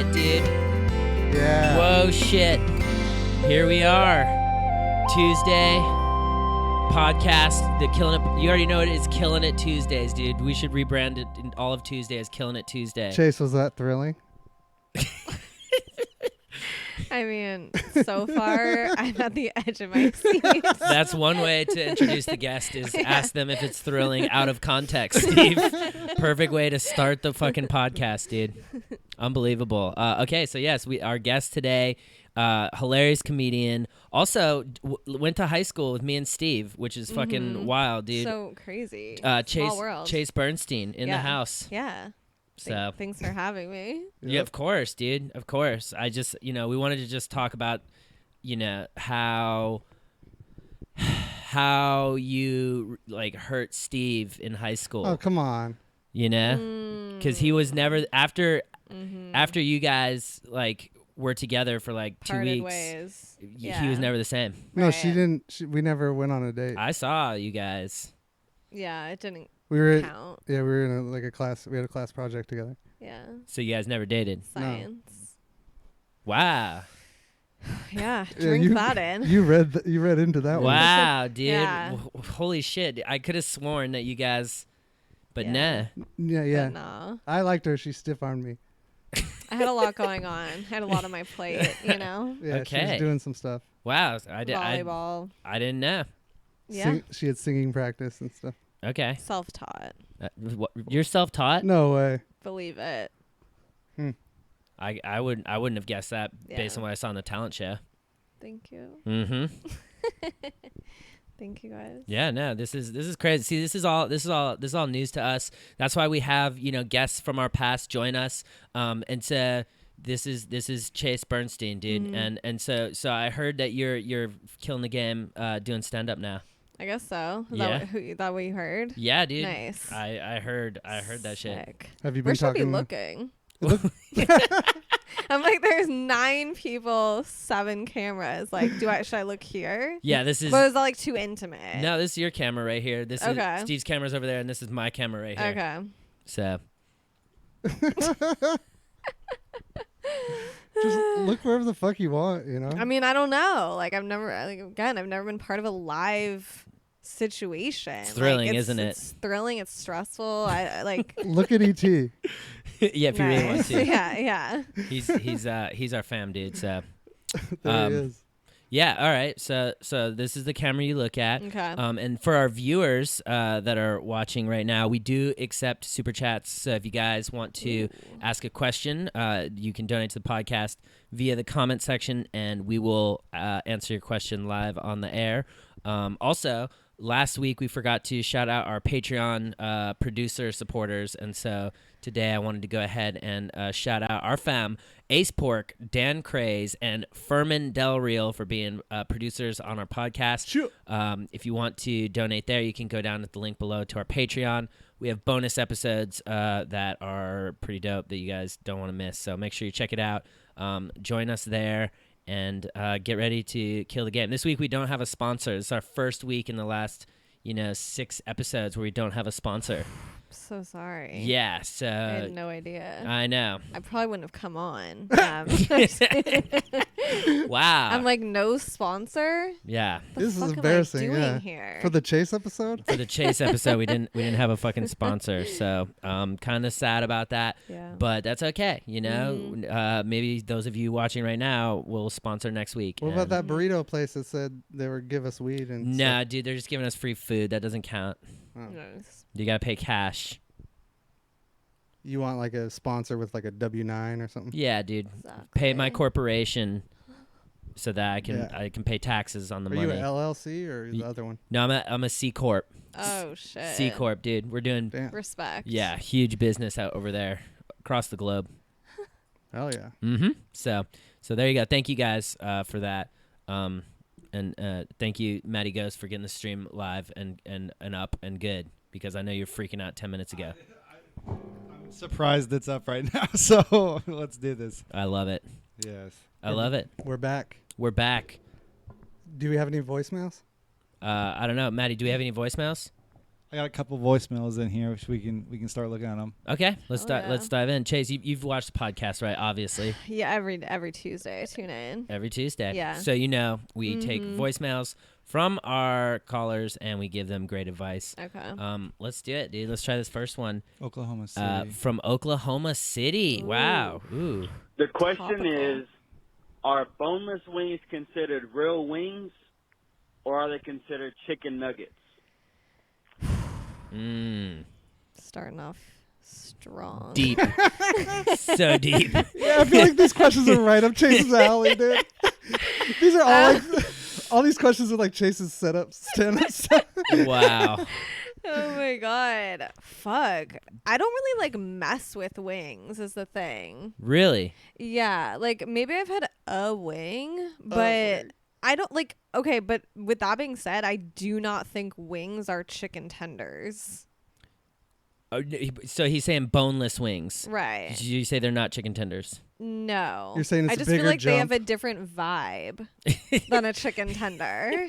it, dude. Yeah. Whoa, shit. Here we are. Tuesday podcast. The Killing It. You already know it is Killing It Tuesdays, dude. We should rebrand it in all of Tuesday as Killing It Tuesday. Chase, was that thrilling? I mean, so far, I'm at the edge of my seat. That's one way to introduce the guest is ask them if it's thrilling out of context, Steve. Perfect way to start the fucking podcast, dude. Unbelievable. Okay, so yes, our guest today, hilarious comedian. Also went to high school with me and Steve, which is fucking wild, dude. So crazy. Chase, Small world. Chase BERNSTEIN in the house. Yeah. So Thanks for having me. Yeah, of course, dude. Of course. I just, we wanted to just talk about, how you like hurt Steve in high school. Oh, come on. Because he was never after you guys like were together for like 2 Parted weeks. ways. He was never the same. No, Right. she didn't. We never went on a date. I saw you guys. Yeah, it didn't We were count. we were in a class. We had a class project together. Yeah. So you guys never dated. Science. Wow. Yeah. Yeah, Drink that in. You read into that one. Wow, dude. Yeah. Holy shit. I could have sworn that you guys, but Yeah. nah. Yeah. But no. I liked her. She stiff armed me. I had a lot going on. I had a lot on my plate, Yeah, she Okay. was doing some stuff. Wow. Volleyball. I didn't know. Yeah. She had singing practice and stuff. Okay. Self-taught. You're self-taught? No way. Believe it. I wouldn't have guessed that based Yeah. on what I saw on the talent show. Thank you. Mm-hmm. Thank you guys. Yeah, no, this is crazy. See, this is all news to us. That's why we have, guests from our past join us. And so this is Chase BERNSTEIN, dude. And so I heard that you're killing the game doing stand up now. I guess so. Is Yeah. that what you heard? Yeah, dude. Nice. I heard that shit. Sick. Have you Where been should I be talking? looking? I'm like, there's 9 people, 7 cameras. Like, should I look here? Yeah, this is But is that like too intimate? No, this is your camera right here. This Okay. is Steve's camera's over there, and this is my camera right here. Okay. So Just look wherever the fuck you want. I mean, I don't know. Like, I've never been part of a live situation. It's thrilling, like, isn't it? It's thrilling. It's stressful. I like. Look at ET. yeah, if you really want Nice. to. Yeah. He's our fam, dude. So There he is. yeah, all right. So this is the camera you look at. Okay. And for our viewers that are watching right now, we do accept super chats. So if you guys want to ask a question, you can donate to the podcast via the comment section, and we will answer your question live on the air. Also, last week we forgot to shout out our Patreon producer supporters, and so today I wanted to go ahead and shout out our fam, Ace Pork, Dan CRAYS, and FERMIN Del Real for being producers on our podcast. Sure. If you want to donate there, you can go down at the link below to our Patreon. We have bonus episodes that are pretty dope that you guys don't want to miss, so make sure you check it out. Join us there. And get ready to kill the game. This week we don't have a sponsor. This is our first week in the last, 6 episodes where we don't have a sponsor. So sorry. Yeah, so I had no idea. I know. I probably wouldn't have come on. Wow. I'm like, no sponsor. Yeah. The This is fuck embarrassing. Am I doing Yeah. here? For the Chase episode. For the Chase episode, we didn't have a fucking sponsor, so kind of sad about that. Yeah. But that's okay. Maybe those of you watching right now will sponsor next week. What about and- that burrito place that said they would give us weed and Nah, dude, they're just giving us free food. That doesn't count. Nice. You gotta pay cash. You want like a sponsor with like a W-9 or something? Yeah, dude. Pay my Exactly. corporation so that Yeah. I can pay taxes on the Are money. you an LLC or the other one? No, I'm a C corp. Oh shit. C corp, dude. We're doing Damn. Respect. huge business out over there across the globe. Hell yeah. Mm-hmm. So there you go. Thank you guys for that. And thank you, Matty Ghost, for getting the stream live and up and good, because I know you're freaking out 10 minutes ago. I'm surprised it's up right now, so let's do this. I love it. Yes. I love it. We're back. We're back. Do we have any voicemails? I don't know. Maddie, do we have any voicemails? I got a couple voicemails in here, which we can start looking at them. Okay, let's Oh, yeah. let's dive in. Chase, you've watched the podcast, right? Obviously, Yeah, every Tuesday, tune in. every Tuesday. Yeah. So we take voicemails from our callers and we give them great advice. Okay. Let's do it, dude. Let's try this first one. Oklahoma City. From Oklahoma City. Ooh. Wow. Ooh. The question Topical. is, are boneless wings considered real wings, or are they considered chicken nuggets? Starting off strong. Deep. So deep. Yeah, I feel like these questions are right up Chase's alley, dude. These are all like, all these questions are like Chase's setups, stand-ups. Wow. Oh my god. Fuck. I don't really like mess with wings is the thing. Really? Yeah, like maybe I've had a wing, but wing. I don't like okay, but with that being said, I do not think wings are chicken tenders. Oh, so he's saying boneless wings. Right. Did you say they're not chicken tenders? No. You're saying it's I a just feel bigger like they have jump? a different vibe than a chicken tender.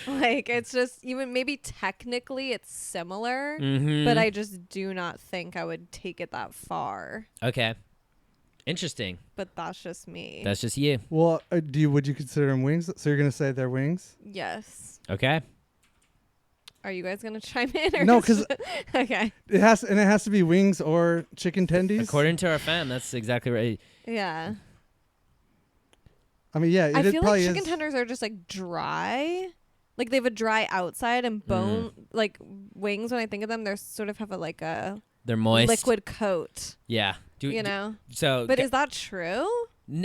Like it's just even maybe technically it's similar, Mm-hmm. but I just do not think I would take it that far. Okay. Interesting. But that's just me. That's just you. Well, would you consider them wings? So you're gonna say they're wings? Yes. Okay. Are you guys gonna chime in? Or No, is 'cause- okay. It has to be wings or chicken tendies. According to our fam, that's exactly right. Yeah. I mean, yeah, I it feel like probably chicken is. tenders are just like dry. Like they have a dry outside and bone like wings when I think of them, they sort of have a They're moist. liquid coat. Yeah. You know? So, But is that true?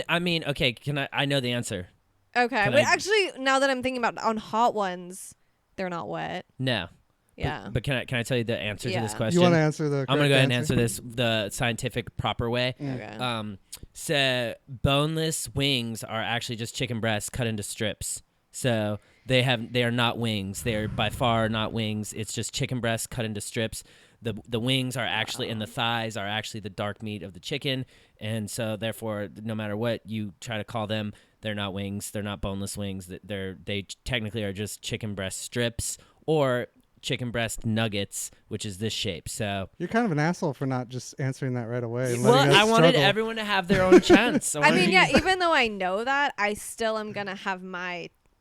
I mean, okay. I know the answer. Okay. Can But I- actually now that I'm thinking about on hot ones, they're not wet. No. Yeah. But can I tell you the answer to this Yeah. question? You want to answer the? I'm gonna correct go ahead and answer? answer this the scientific proper way. Okay. So boneless wings are actually just chicken breasts cut into strips. So they are not wings. They are by far not wings. It's just chicken breasts cut into strips. The wings are actually and the thighs are actually the dark meat of the chicken, and so therefore, no matter what you try to call them, they're not wings. They're not boneless wings. They technically are just chicken breast strips or chicken breast nuggets, which is this shape. So You're kind of an asshole for not just answering that right away. and well, letting us I wanted struggle. everyone to have their own chance. I mean, yeah, even though I know that, I still am gonna have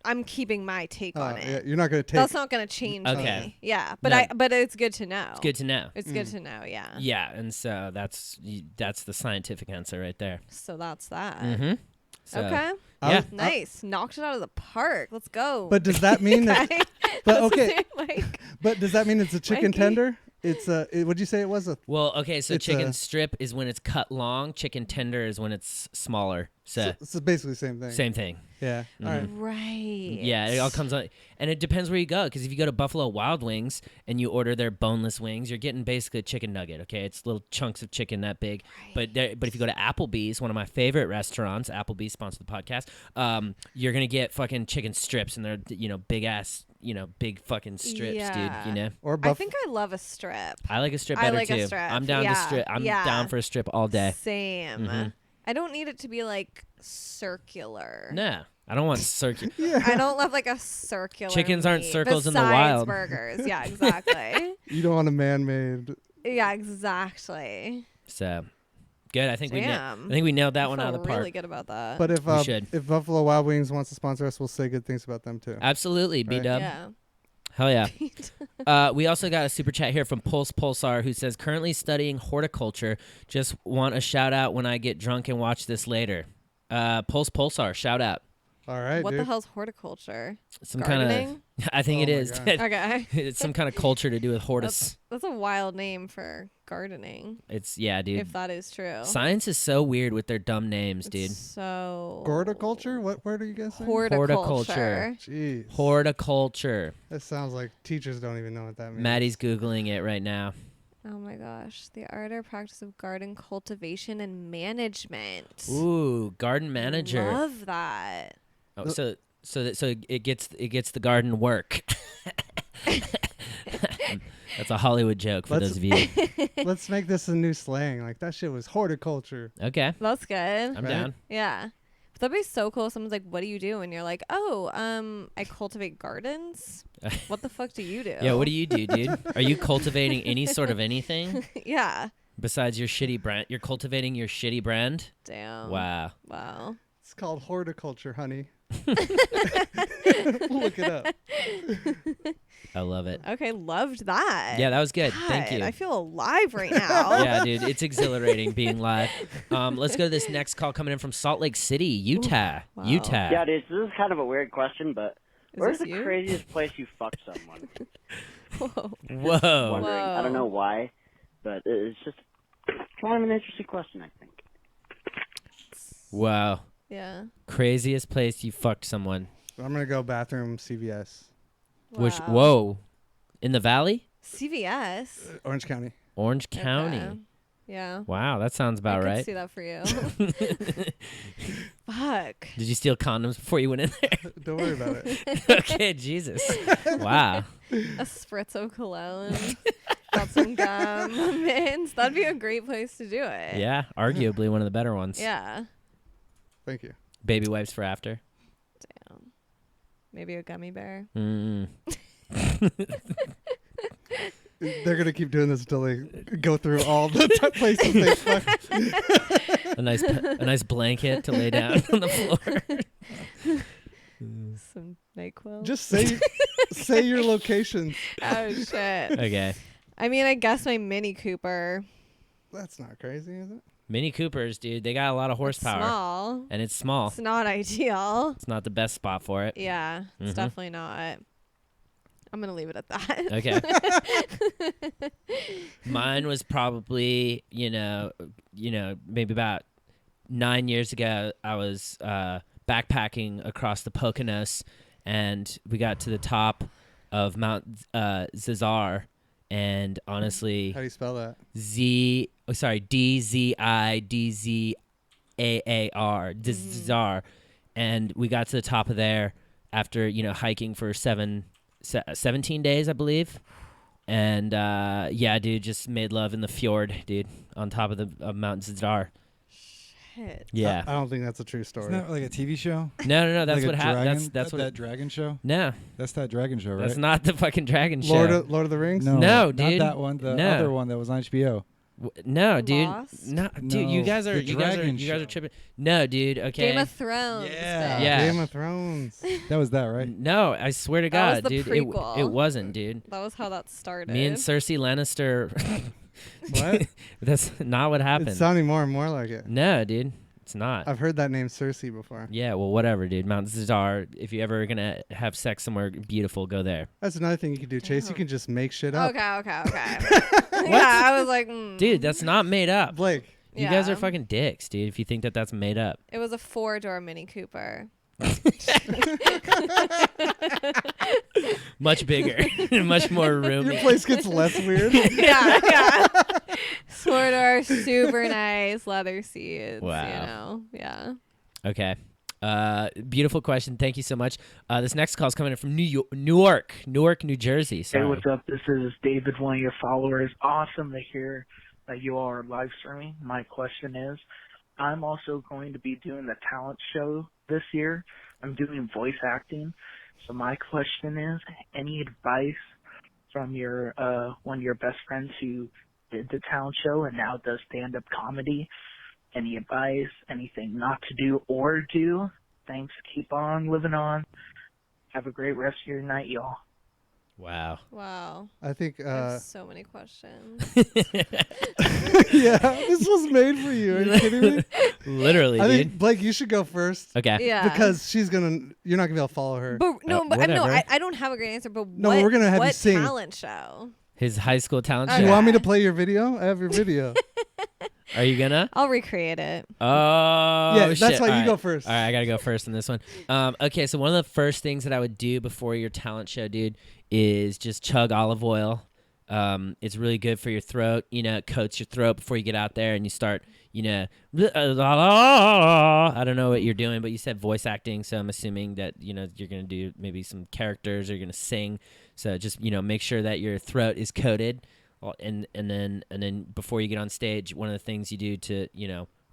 I'm keeping my take on Yeah, it. you're not gonna take. That's not gonna change Okay. me. Yeah. But No. but it's good to know. It's good to know. It's good to know, yeah. Yeah, and so that's the scientific answer right there. So that's that. Mm-hmm. So, Okay. Yeah. Nice. Knocked it out of the park. Let's go. But does that mean that? Okay. But What's his okay. name, Mike? But does that mean it's a chicken Mikey? tender? It's a. What'd you say it was? Well, okay, so It's chicken a- strip is when it's cut long. Chicken tender is when it's smaller. So It's basically the same thing. same thing. Yeah. All right. Right. Yeah, it all comes on, and it depends where you go. Because if you go to Buffalo Wild Wings and you order their boneless wings, you're getting basically a chicken nugget. Okay, it's little chunks of chicken that big. But if you go to Applebee's, one of my favorite restaurants, Applebee's sponsor the podcast, you're gonna get fucking chicken strips, and they're big ass, big fucking strips, Yeah. dude. Or I think I love a strip. I like a strip I better like a too. strip. I'm down to Yeah. strip. I'm Yeah. down for a strip all day. Same. Mhm. I don't need it to be like circular. No, I don't want circular. Yeah. I don't love like a circular. Chickens aren't meat circles in the besides wild. burgers. Yeah, exactly. You don't want a man-made. Yeah, exactly. So good. I think Damn. we nailed that one I out feel of the park. really good about that. But We should. if Buffalo Wild Wings wants to sponsor us, we'll say good things about them too. Absolutely, Right. B-Dub. yeah. Hell yeah. We also got a super chat here from Pulse Pulsar who says, currently studying horticulture. Just want a shout out when I get drunk and watch this later. Pulse Pulsar, shout out. All right, What dude. the hell's horticulture? Some kind Gardening? of, I think Oh it my is. God. Okay. It's some kind of culture to do with hortus. That's a wild name for gardening, It's, yeah, dude. if that is true. Science is so weird with their dumb names, dude. So Horticulture? What word are you guys saying? Horticulture. Jeez. Horticulture. That sounds like teachers don't even know what that means. Maddie's Googling it right now. Oh my gosh. The art or practice of garden cultivation and management. Ooh, garden manager. Love that. Oh, so it gets the garden work. That's a Hollywood joke for Let's- those of you. Let's make this a new slang. Like that shit was horticulture. Okay, That's good. I'm Right? down. Yeah. That'd be so cool. Someone's like, "What do you do?" And you're like, "Oh, I cultivate gardens." What the fuck do you do? Yeah, what do you do, dude? Are you cultivating any sort of anything Yeah. besides your shitty brand? You're cultivating your shitty brand? Damn. Wow. Wow. It's called horticulture, honey. Look it up. I love it. Okay, loved that. Yeah, that was good. Thank God, you. I feel alive right now. Yeah, dude, it's exhilarating being live. Let's go to this next call coming in from Salt Lake City, Utah. Wow. Utah. Yeah, dude, this is kind of a weird question, but Is where's this the you? craziest place you fucked someone? Whoa. Whoa. Wondering. I don't know why, but it's just kind of an interesting question, I think. Wow. Yeah. Craziest place you fucked someone. I'm gonna go bathroom CVS, Which, Wow. whoa. In the valley? CVS. Orange County. Orange County. Okay. Yeah. Wow, that sounds about I could right. see that for you. Fuck. Did you steal condoms before you went in there? Don't worry about it. Okay, Jesus. Wow. A spritz of cologne. Got some gum. Mints. That'd be a great place to do it. Yeah, arguably one of the better ones. Yeah. Thank you. Baby wipes for after. Damn. Maybe a gummy bear. Mm. They're gonna keep doing this until they go through all the places they fucked. A nice blanket to lay down on the floor. Some NyQuil. Just say your location. Oh, shit. Okay. I mean, I guess my Mini Cooper. That's not crazy, is it? Mini Coopers, dude, they got a lot of horsepower. Small. And it's small. It's not ideal. It's not the best spot for it. Yeah. It's Mhm. definitely not. I'm going to leave it at that. Okay. Mine was probably, maybe about 9 years ago. I was backpacking across the Poconos, and we got to the top of Mount Zizar, and honestly, How do you spell that? DZIDZAAR, Zizar, and we got to the top of there after hiking for 17 days, I believe. And yeah, dude, just made love in the fjord, dude, on top of the Mount Zizar. Shit. Yeah. I don't think that's a true story. Isn't that like a TV show? No, that's Like what a happened. dragon- That's what. that dragon show. No, That's that dragon show, right? that's not the fucking dragon show. Lord of the Rings? No, No, not dude. that one. The No. other one that was on HBO. No, dude. Lost? No, dude. You No, guys are the you guys are dragon you guys are show. tripping. No, dude. Okay. Game of Thrones. Yeah. bitch. Yeah. Game of Thrones. That was that, right? No, I swear to That was God, the dude. prequel. It wasn't, dude. That was how that started. Me and Cersei Lannister. What? That's not what happened. It's sounding more and more like it. No, dude. It's not. I've heard that name Cersei before. Yeah, well, whatever, dude. Mount Zizar. If you ever gonna have sex somewhere beautiful, go there, That's another thing you can do, Chase. You can just make shit up. Okay. Yeah, I was like, dude. That's not made up. Blake, You guys are Yeah. fucking dicks, dude. If you think that that's made up. It was a 4-door Mini Cooper. Much bigger, much more roomy. your place gets less weird. yeah. 4-door, super nice, leather seats. Wow. Yeah. Okay. Beautiful question. Thank you so much. This next call is coming in from Newark, New Jersey. Sorry. Hey, what's up? This is David, one of your followers. Awesome to hear that you all are live streaming. My question is, I'm also going to be doing the talent show this year. I'm doing voice acting. So my question is, any advice from your one of your best friends who did the talent show and now does stand-up comedy? Any advice, anything not to do or do? Thanks. Keep on living on. Have a great rest of your night, y'all. Wow. Wow. I think, I have so many questions. yeah, this was made for you. Are you kidding me? Literally, I dude. think, Blake, you should go first. Okay. Yeah. Because you're not going to be able to follow her. But no, but no, whatever. I don't have a great answer. But No, what, we're gonna have you what sing. talent show? His high school talent Okay. Do show. you want me to play your video? I have your video. Are you gonna? I'll recreate it. Oh, yeah, shit. that's why All you right. go first. All right, I gotta go first in this one. Okay, so one of the first things that I would do before your talent show, dude, is just chug olive oil. It's really good for your throat. It coats your throat before you get out there and you start, I don't know what you're doing, but you said voice acting, so I'm assuming that, you're gonna do maybe some characters or you're gonna sing. So just, make sure that your throat is coated. And then before you get on stage, one of the things you do to,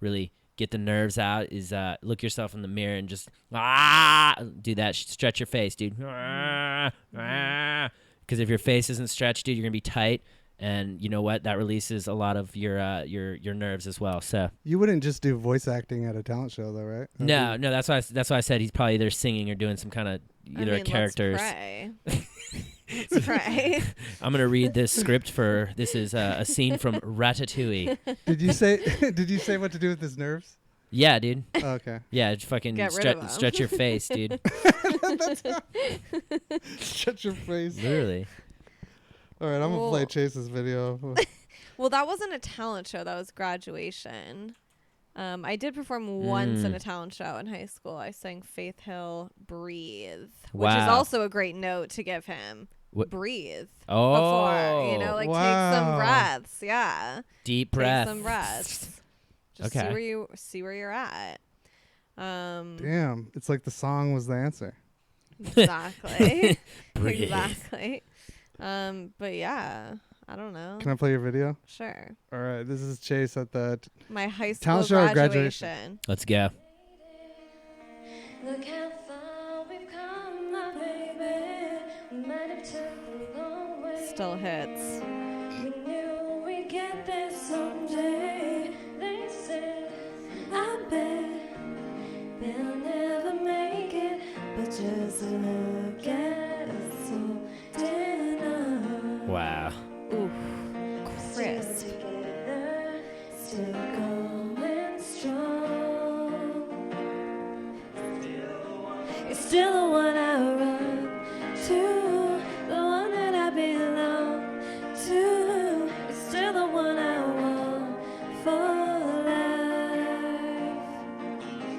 really get the nerves out is look yourself in the mirror and just do that. Stretch your face, dude. Because if your face isn't stretched, dude, you're gonna be tight. And you know what? That releases a lot of your nerves as well. So You wouldn't just do voice acting at a talent show, though, right? no, that's why I said he's probably either singing or doing some kind of a character. Let's pray. I'm gonna read this script for this is a scene from Ratatouille. Did you say what to do with his nerves? Yeah, dude. Oh, okay. Yeah, just fucking Get rid of 'em. stretch your face, dude. Shut your face. Literally. All right, I'm gonna play Chase's video. Well, that wasn't a talent show. That was graduation. I did perform once in a talent show in high school. I sang Faith Hill "Breathe," which is Wow. also a great note to give him. Breathe. Oh. Before, take some Wow. breaths. Yeah. Deep breath. Take some breaths. Just Okay. see where you're at. Damn, it's like the song was the answer. Exactly. Breathe. Exactly. But yeah, I don't know. Can I play your video? Sure. All right, this is Chase at the My high school Talent show or graduation. Let's go. Look how far we've come, my baby. We might have took a long way. Still hits. We knew we'd get there someday. They said, I bet they'll never make it. But just look at us holding on. Wow. Ooh, crisp. Still together, still going strong. You're still the one I run to, the one that I belong to. You're still the one I want for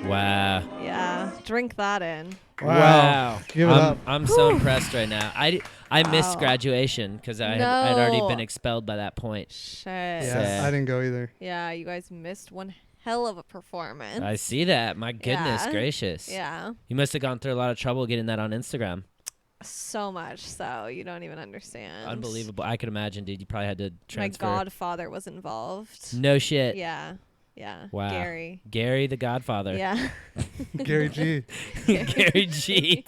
life. Wow. Yeah, drink that in. Wow. Give it up. I'm so impressed right now. I missed graduation because I'd already No. been expelled by that point. Shit. Yeah, So- I didn't go either. Yeah, you guys missed one hell of a performance. I see that. My goodness Yeah. gracious. Yeah, You must have gone through a lot of trouble getting that on Instagram. so much so you don't even understand. Unbelievable. I could imagine, dude. You probably had to My transfer. godfather was involved. No shit. Yeah, yeah. Wow. Gary. Gary the Godfather. Yeah. Gary G. Gary G.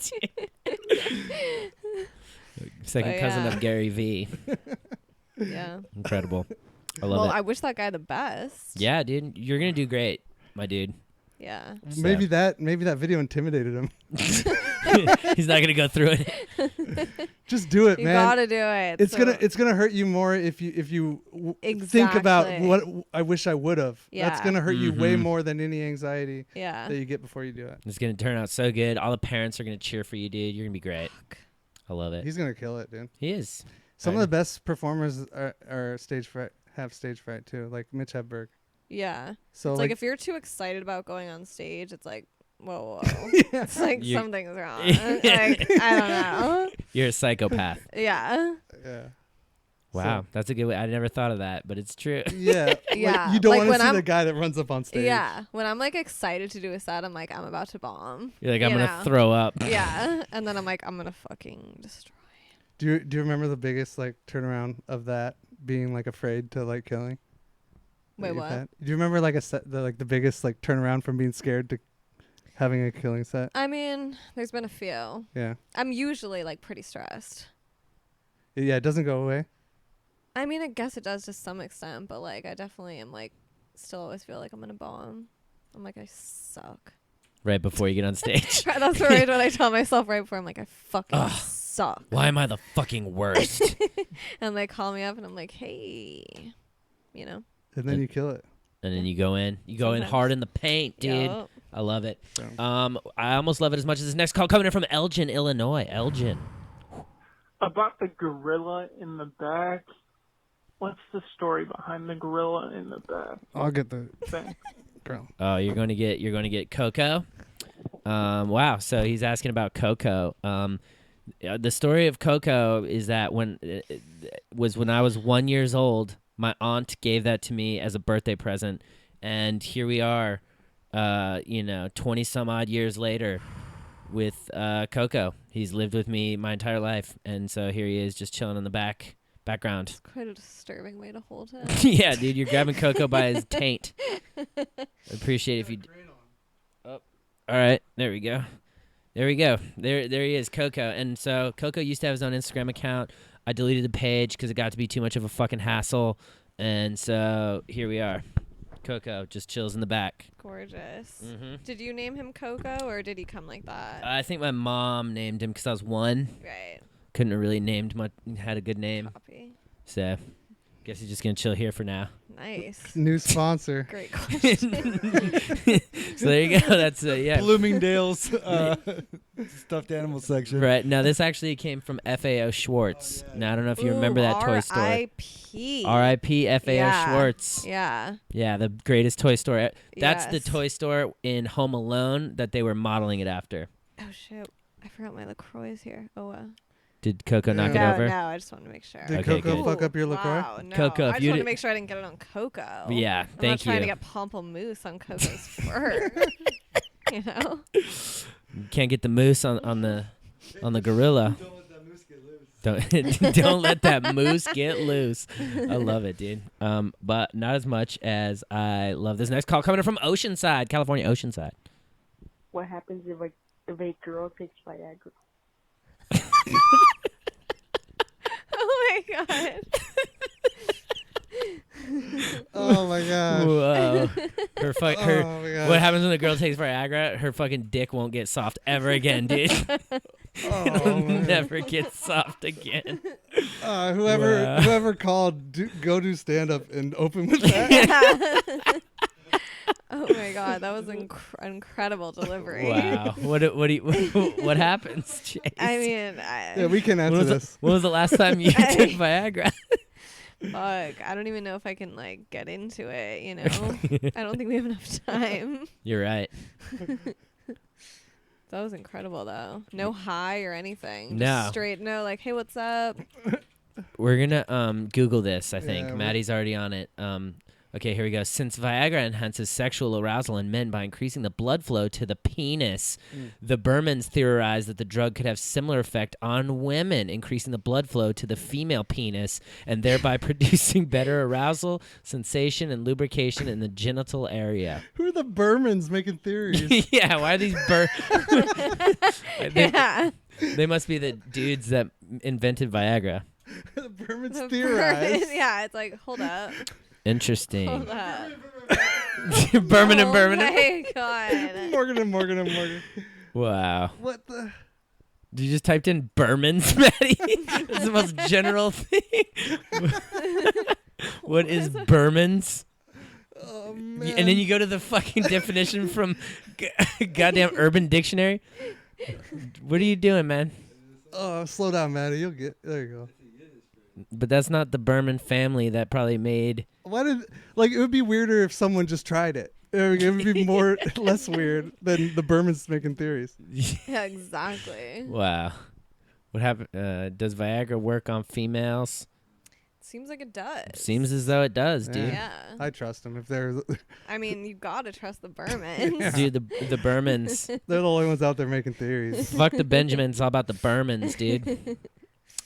Second But cousin yeah. of Gary V. Yeah. Incredible. I love Well, it. I wish that guy the best. Yeah, dude. You're going to do great, my dude. Yeah. So- Maybe that video intimidated him. He's not going to go through it. Just do it, You man. gotta do it. It's gonna hurt you more if you think about Exactly. what I wish I would have. That's Yeah. gonna hurt you way Mhm. more than any anxiety Yeah. that you get before you do it. It's going to turn out so good. All the parents are going to cheer for you, dude. You're going to be great. I love it. He's gonna kill it, dude. He is. Some of Right. the best performers are stage fright, have stage fright too, like Mitch Hedberg. Yeah. So It's like if you're too excited about going on stage, it's like, whoa. yeah. It's like You- something's wrong. Like, I don't know. You're a psychopath. Yeah. yeah. Wow. That's a good way. I never thought of that, but it's true. Yeah. Yeah. Like, you don't Like want to when see I'm- the guy that runs up on stage. Yeah. When I'm like excited to do a set, I'm like, I'm about to bomb. You're like, You I'm going know? to throw up. Yeah. And then I'm like, I'm gonna fucking destroy. Do you remember the biggest like turnaround of that being like afraid to like killing? that Wait, you've what? had? Do you remember like the biggest like turnaround from being scared to having a killing set? I mean, there's been a few. Yeah. I'm usually like pretty stressed. Yeah, it doesn't go away. I mean, I guess it does to some extent, but like I definitely am like still always feel like I'm gonna bomb. I'm like, I suck. Right before you get on stage. That's right what I tell myself right before. I'm like, I fucking Ugh. suck. Why am I the fucking worst? And they call me up and I'm like, hey, you know. And then And- you kill it. And then you go in. You go in Sometimes. hard in the paint, dude. Yup. I love it. So. I almost love it as much as this next call coming in from Elgin, Illinois. Elgin. About the gorilla in the back. What's the story behind the gorilla in the back I'll get the thing? girl. Oh, you're going to get Coco. Wow. So he's asking about Coco. The story of Coco is that when I was 1 year old, my aunt gave that to me as a birthday present, and here we are, 20 some odd years later, with Coco. He's lived with me my entire life, and so here he is, just chilling in the back background. It's quite a disturbing way to hold him. Yeah, dude, you're grabbing Coco by his taint. I appreciate if you. Oh, all right, there we go. There he is, Coco. And so Coco used to have his own Instagram account. I deleted the page because it got to be too much of a fucking hassle. And so here we are. Coco just chills in the back. Gorgeous. Mm-hmm. Did you name him Coco, or did he come like that? I think my mom named him because I was 1. Right. Couldn't have really named much. Had a good name. Copy. So guess he's just going to chill here for now. Nice. New sponsor. Great question. So there you go. That's yeah. Bloomingdale's stuffed animal section. Right. Now, this actually came from FAO Schwartz. Now, I don't know if you remember that toy store. R.I.P. R.I.P. FAO Schwartz. Yeah. Yeah, the greatest toy store. That's the Yes. toy store in Home Alone that they were modeling it after. Oh, shoot. I forgot my LaCroix is here. Oh, wow. Did Coco knock it No, over? no, I just wanted to make sure. Did Okay, Coco good. fuck up your LaCroix? Wow, no. Coco, if I just you wanted to did- make sure I didn't get it on Coco. Yeah, I'm not thank trying you. to get pamplemousse on Coco's fur. You know? You can't get the moose on the gorilla. Don't let that moose get loose. I love it, dude. But not as much as I love this next call coming in from Oceanside, California, Oceanside. What happens if a girl takes Viagra? Oh, my God. Oh my god. Whoa. Her Oh my god. what happens when a girl takes Viagra? Her fucking dick won't get soft ever again, dude. It'll never get soft again. Whoever called, go do stand up and open with that. Oh, my God. That was incredible delivery. Wow. What happens, Chase? I mean, Yeah, we can answer this. When was the last time you took Viagra? fuck. I don't even know if I can, like, get into it, you know? I don't think we have enough time. You're right. That was incredible, though. No high or anything. No. Just straight, no, like, hey, what's up? We're gonna Google this, I think. Yeah, Maddie's already on it. Okay, here we go. Since Viagra enhances sexual arousal in men by increasing the blood flow to the penis, the Bermans theorized that the drug could have similar effect on women, increasing the blood flow to the female penis and thereby producing better arousal, sensation, and lubrication in the genital area. Who are the Bermans making theories? Yeah, why are these Yeah. They must be the dudes that invented Viagra. The Bermans The theorize. Berman- yeah, it's like, hold up. Interesting. Hold up. Berman and Oh, Berman. my God. Morgan and Morgan and Morgan. Wow. What the? You just typed in Bermans, Maddie? That's the most general thing. What is Bermans? Oh man. And then you go to the fucking definition from goddamn Urban Dictionary. What are you doing, man? Oh, slow down, Maddie. You'll get. There you go. But that's not the Berman family that probably made. Why did it would be weirder if someone just tried it. It would be more less weird than the Bermans making theories. Yeah, exactly. Wow. What happened? Does Viagra work on females? Seems like it does. Seems as though it does, dude. Yeah. I trust them. If they're I mean, you gotta trust the Bermans. Yeah. Dude, the Bermans. they're the only ones out there making theories. Fuck the Benjamins. It's all about the Bermans, dude.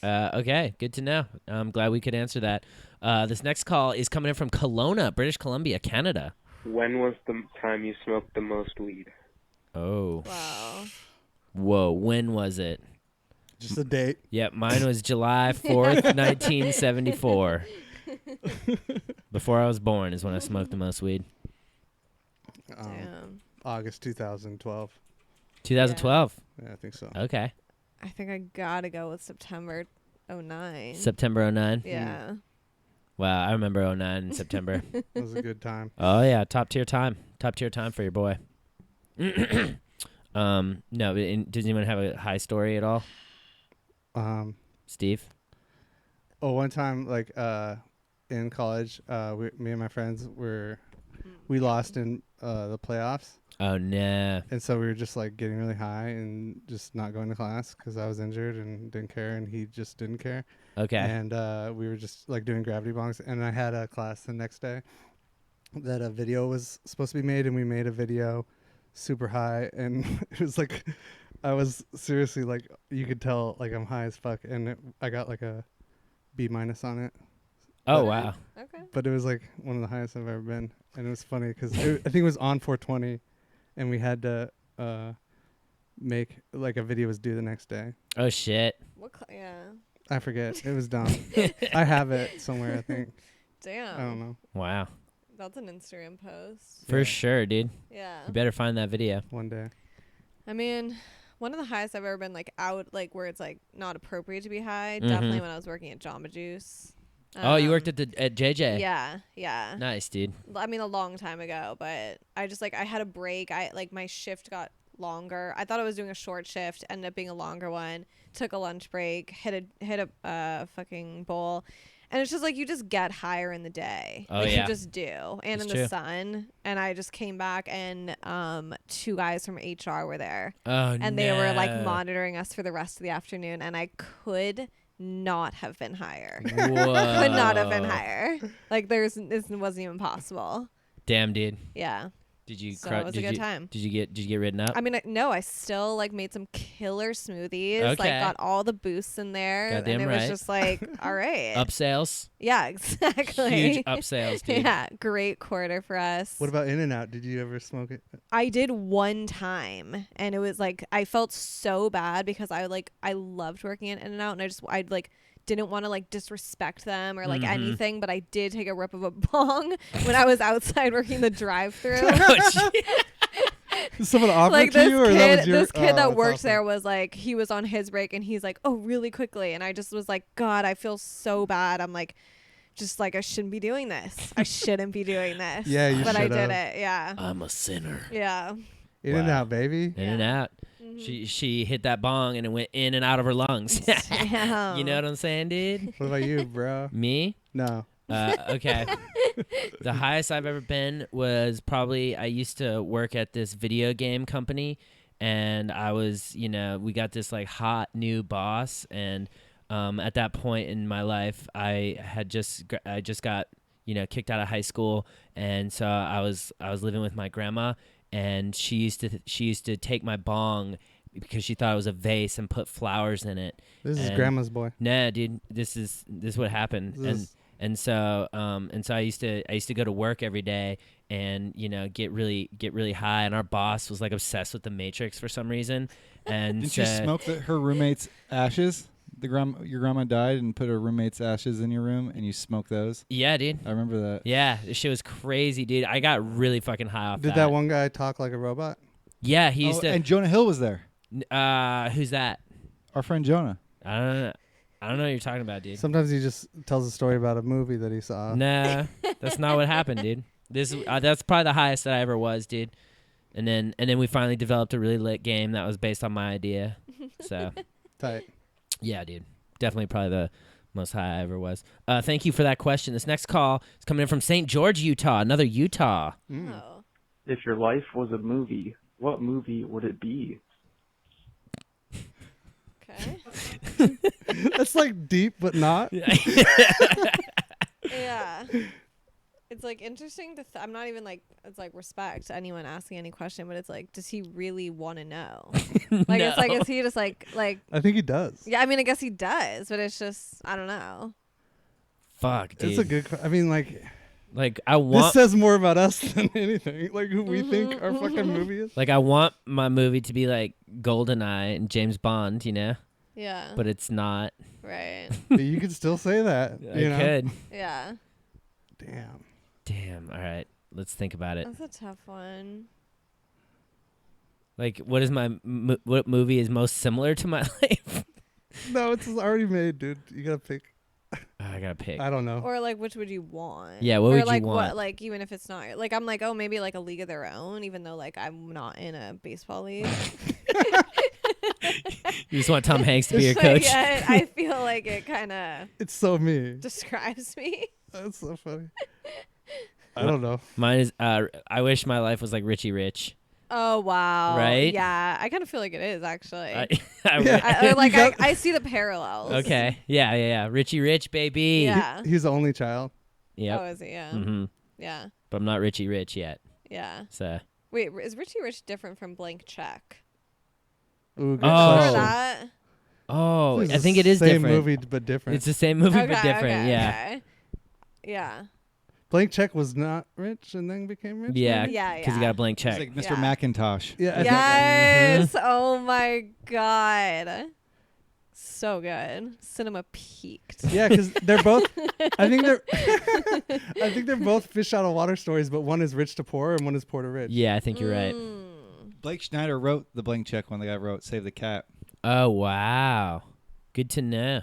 Okay, good to know. I'm glad we could answer that. This next call is coming in from Kelowna, British Columbia, Canada. When was the time you smoked the most weed? Oh. Wow. Whoa, when was it? Just a date. Yep, mine was July 4th, 1974. Before I was born is when I smoked the most weed. Damn. August 2012. 2012. Yeah, I think so. Okay. I think I gotta go with September 09. September 09. Yeah. Wow, I remember 09 in September. It was a good time. Oh yeah, top tier time. Top tier time for your boy. No, does anyone have a high story at all? Steve? Oh, one time, in college, me and my friends we lost in the playoffs. Oh, no. And so we were just getting really high and just not going to class because I was injured and didn't care, and he just didn't care. Okay. And we were just doing gravity bongs, and I had a class the next day that a video was supposed to be made, and we made a video super high, and it was I was seriously you could tell I'm high as fuck, and I got a B- on it. Oh, wow. Okay. But it was like one of the highest I've ever been, and it was funny because I think it was on 420, and we had to make like a video was due the next day. Oh, shit. Yeah. I forget. It was dumb. I have it somewhere, I think. Damn. I don't know. Wow. That's an Instagram post. For sure, dude. Yeah. You better find that video. One day. I mean, one of the highest I've ever been like out, like where it's like not appropriate to be high. Mhm. Definitely when I was working at Jamba Juice. Oh, you worked at JJ. Yeah, yeah. Nice, dude. I mean, a long time ago, but I just like I had a break. My shift got longer. I thought I was doing a short shift, ended up being a longer one. Took a lunch break, hit a fucking bowl, and it's just like you just get higher in the day. Oh, like, yeah. You just do, and That's in true. the sun. And I just came back, and 2 guys from HR were there, Oh, and they were like no. monitoring us for the rest of the afternoon, and I could not have been higher. Whoa. Could not have been higher. Like this wasn't even possible. Damn, dude. Yeah. Did you? So it was a good time. Did you get ridden up? I mean, no, I still like made some killer smoothies. Okay. Like got all the boosts in there, Goddamn and it was right. just like, all right. Up sales. Yeah, exactly. Huge up sales, dude. Yeah, great quarter for us. What about In-N-Out? Did you ever smoke it? I did one time, and it was like I felt so bad because I loved working at In-N-Out, and I didn't want to like disrespect them or like anything, but I did take a rip of a bong when I was outside working the drive-through. Someone offered Like to you, or that was your? this kid that that's worked awesome. there was like, he was on his break and he's like, oh, really quickly, and I just was like, God, I feel so bad. I'm like, just like I shouldn't be doing this. I shouldn't be doing this. Yeah, you but I should've. did it. Yeah. I'm a sinner. Yeah. In-N-Out, baby. In and out. She hit that bong and it went in and out of her lungs. Damn. You know what I'm saying, dude? What about you, bro? Me? No. Okay. The highest I've ever been was probably I used to work at this video game company, and I was, we got this like hot new boss, and at that point in my life, I just got kicked out of high school, and so I was living with my grandma, and she used to take my bong because she thought it was a vase and put flowers in it. This is grandma's boy. Nah, dude, this is what happened. And so I used to go to work every day and get really high, and our boss was like obsessed with the Matrix for some reason. And Didn't you smoke her roommate's ashes? Your grandma died and put her roommate's ashes in your room, and you smoked those? Yeah, dude. I remember that. Yeah, this shit was crazy, dude. I got really fucking high off Did that one guy talk like a robot? Yeah, he used to. And Jonah Hill was there. Who's that? Our friend Jonah. I don't know what you're talking about, dude. Sometimes he just tells a story about a movie that he saw. Nah, that's not what happened, dude. That's probably the highest that I ever was, dude. And then we finally developed a really lit game that was based on my idea. So Tight. Yeah, dude. Definitely probably the most high I ever was. Thank you for that question. This next call is coming in from St. George, Utah. Another Utah. Oh. If your life was a movie, what movie would it be? Okay. That's like deep, but not. Yeah. It's like interesting to I'm not even like, it's like respect to anyone asking any question, but it's like, does he really want to know? Like No. it's like, is he just like I think he does. yeah, I mean I guess he does, but it's just I don't know. Fuck, dude. It's a good. I mean, like I want. this says more about us than anything. Like who we think our fucking movie is. Like I want my movie to be like GoldenEye and James Bond, Yeah. but it's not. Right. But you could still say that. I could. Yeah. Damn. All right. Let's think about it. That's a tough one. Like, what is what movie is most similar to my life? No, it's already made, dude. You gotta pick. I gotta pick. I don't know. Or like, which would you want? Yeah, what or would you like want? What, like even if it's not like I'm like, oh, maybe like a League of Their Own, even though like I'm not in a baseball league. You just want Tom Hanks to be your Like, coach? yeah, I feel like it kind of It's so me. describes me. That's so funny. I don't know. Mine is. I wish my life was like Richie Rich. Oh wow! Right? Yeah, I kind of feel like it is actually. I I see the parallels. Okay. Yeah. Richie Rich, baby. Yeah. He's the only child. Yep. Oh, is he? Yeah. Mm-hmm. Yeah. But I'm not Richie Rich yet. Yeah. So. Wait, is Richie Rich different from Blank Check? Ooh, good Oh. Remember question. that? Oh, It's I the think it is same different. movie but different. It's the same movie Okay, but different. okay, Yeah. okay. Yeah. Blank Check was not rich and then became rich. Yeah. maybe? Yeah, Because you yeah. got a blank It's check. like Mr. Yeah. Macintosh. Yeah. I think- Yes. Oh my god. So good. Cinema peaked. Yeah, because they're both. I think they're. I think they're both fish out of water stories, but one is rich to poor and one is poor to rich. Yeah, I think you're right. Blake Schneider wrote the Blank Check one. The guy wrote Save the Cat. Oh, wow. Good to know.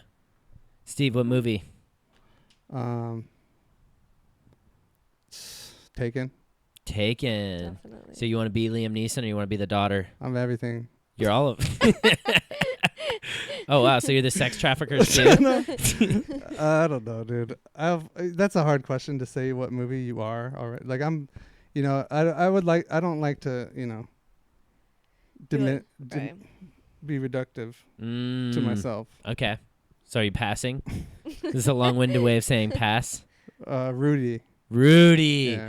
Steve, what movie? Taken. Taken. Definitely. So you want to be Liam Neeson or you want to be the daughter? I'm everything. You're all of. Oh wow! So you're the sex traffickers too? No. I don't know, dude. That's a hard question to say what movie you are. Already, like I'm, I don't like to, Right. be reductive to myself. Okay. So are you passing? This is a long-winded way of saying pass. Rudy. Rudy. Yeah,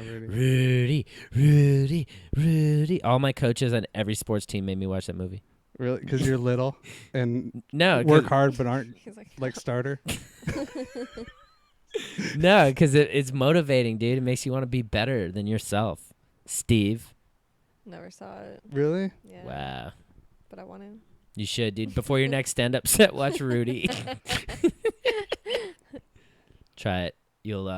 Rudy. Rudy. All my coaches on every sports team made me watch that movie. Really? Because you're little and No, work hard but aren't He's like, like starter. No, because it's motivating, dude. It makes you want to be better than yourself. Steve. Never saw it. Really? Yeah. Wow. But I want to. You should, dude. Before your next stand-up set, watch Rudy. Try it. You'll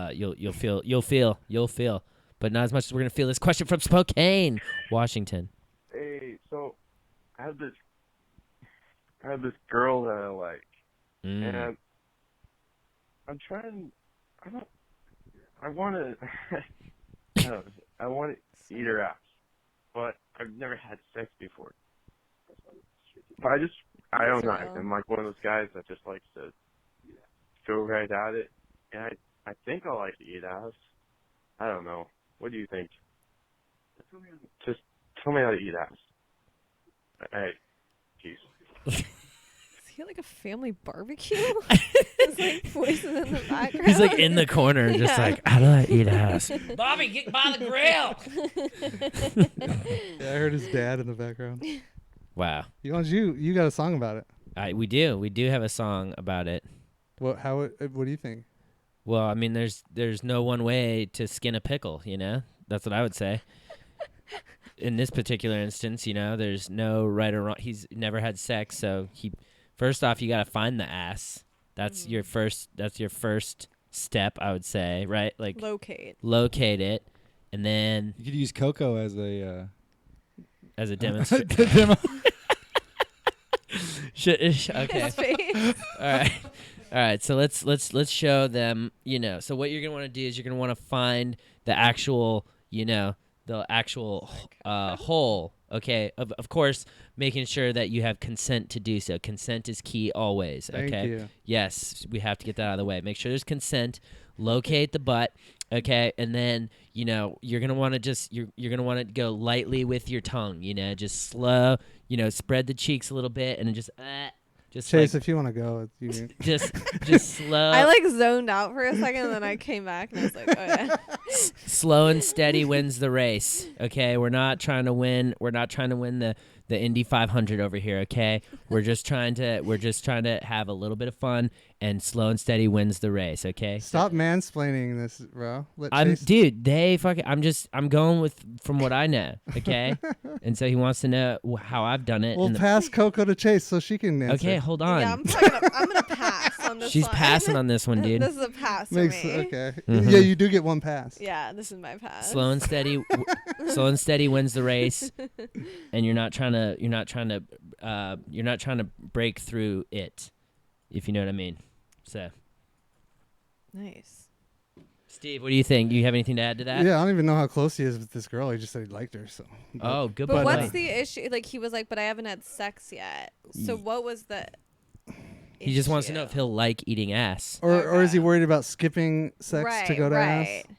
feel. But not as much as we're gonna feel this question from Spokane, Washington. Hey, so I have this girl that I like, and I'm trying. I want to eat her ass, but I've never had sex before. But I don't know. I'm like one of those guys that just likes to go right at it, and I think I like to eat ass. I don't know. What do you think? Just tell me how to eat ass. Hey, peace. Is he like a family barbecue? It's like voices in the background. He's like in the corner, just Yeah. like, how do I eat ass? Bobby, get by the grill. Yeah, I heard his dad in the background. Wow. You got a song about it. We do have a song about it. What do you think? Well, I mean, there's no one way to skin a pickle, That's what I would say. In this particular instance, there's no right or wrong. He's never had sex, so first off, you got to find the ass. That's your first step, I would say, right? Like locate it, and then You could use Coco as a demonstration. Okay. His face. All right. So let's show them. So what you're gonna want to do is you're gonna want to find the actual, the actual hole. Okay. Of course, making sure that you have consent to do so. Consent is key always. Okay. Thank you. Yes, we have to get that out of the way. Make sure there's consent. Locate the butt. Okay, and then you're gonna want to you're gonna want to go lightly with your tongue. Just slow. Spread the cheeks a little bit, and then just Chase, if you want to go, you just slow. I like zoned out for a second, and then I came back and I was like, oh yeah. Slow and steady wins the race. Okay, we're not trying to win. We're not trying to win the Indy 500 over here. Okay, we're just trying to have a little bit of fun, and slow and steady wins the race. Okay. Stop mansplaining this, bro. I'm going from what I know. Okay, and so he wants to know how I've done it. We'll pass Coco to Chase so she can answer. Okay, hold on. Yeah, I'm gonna pass on this She's one. passing on this one, dude. This is a pass for Makes me. okay. Mhm. Yeah, you do get one pass. Yeah, this is my pass. Slow and steady wins the race, and you're not trying to break through it, if you know what I mean. So, Nice. Steve, what do you think? Do you have anything to add to that? Yeah, I don't even know how close he is with this girl. He just said he liked her. So. Oh, good. But what's point. the issue? Like he was like, but I haven't had sex yet. So what was the? He just wants to know if he'll like eating ass. Or is he worried about skipping sex to Right, go to right. ass?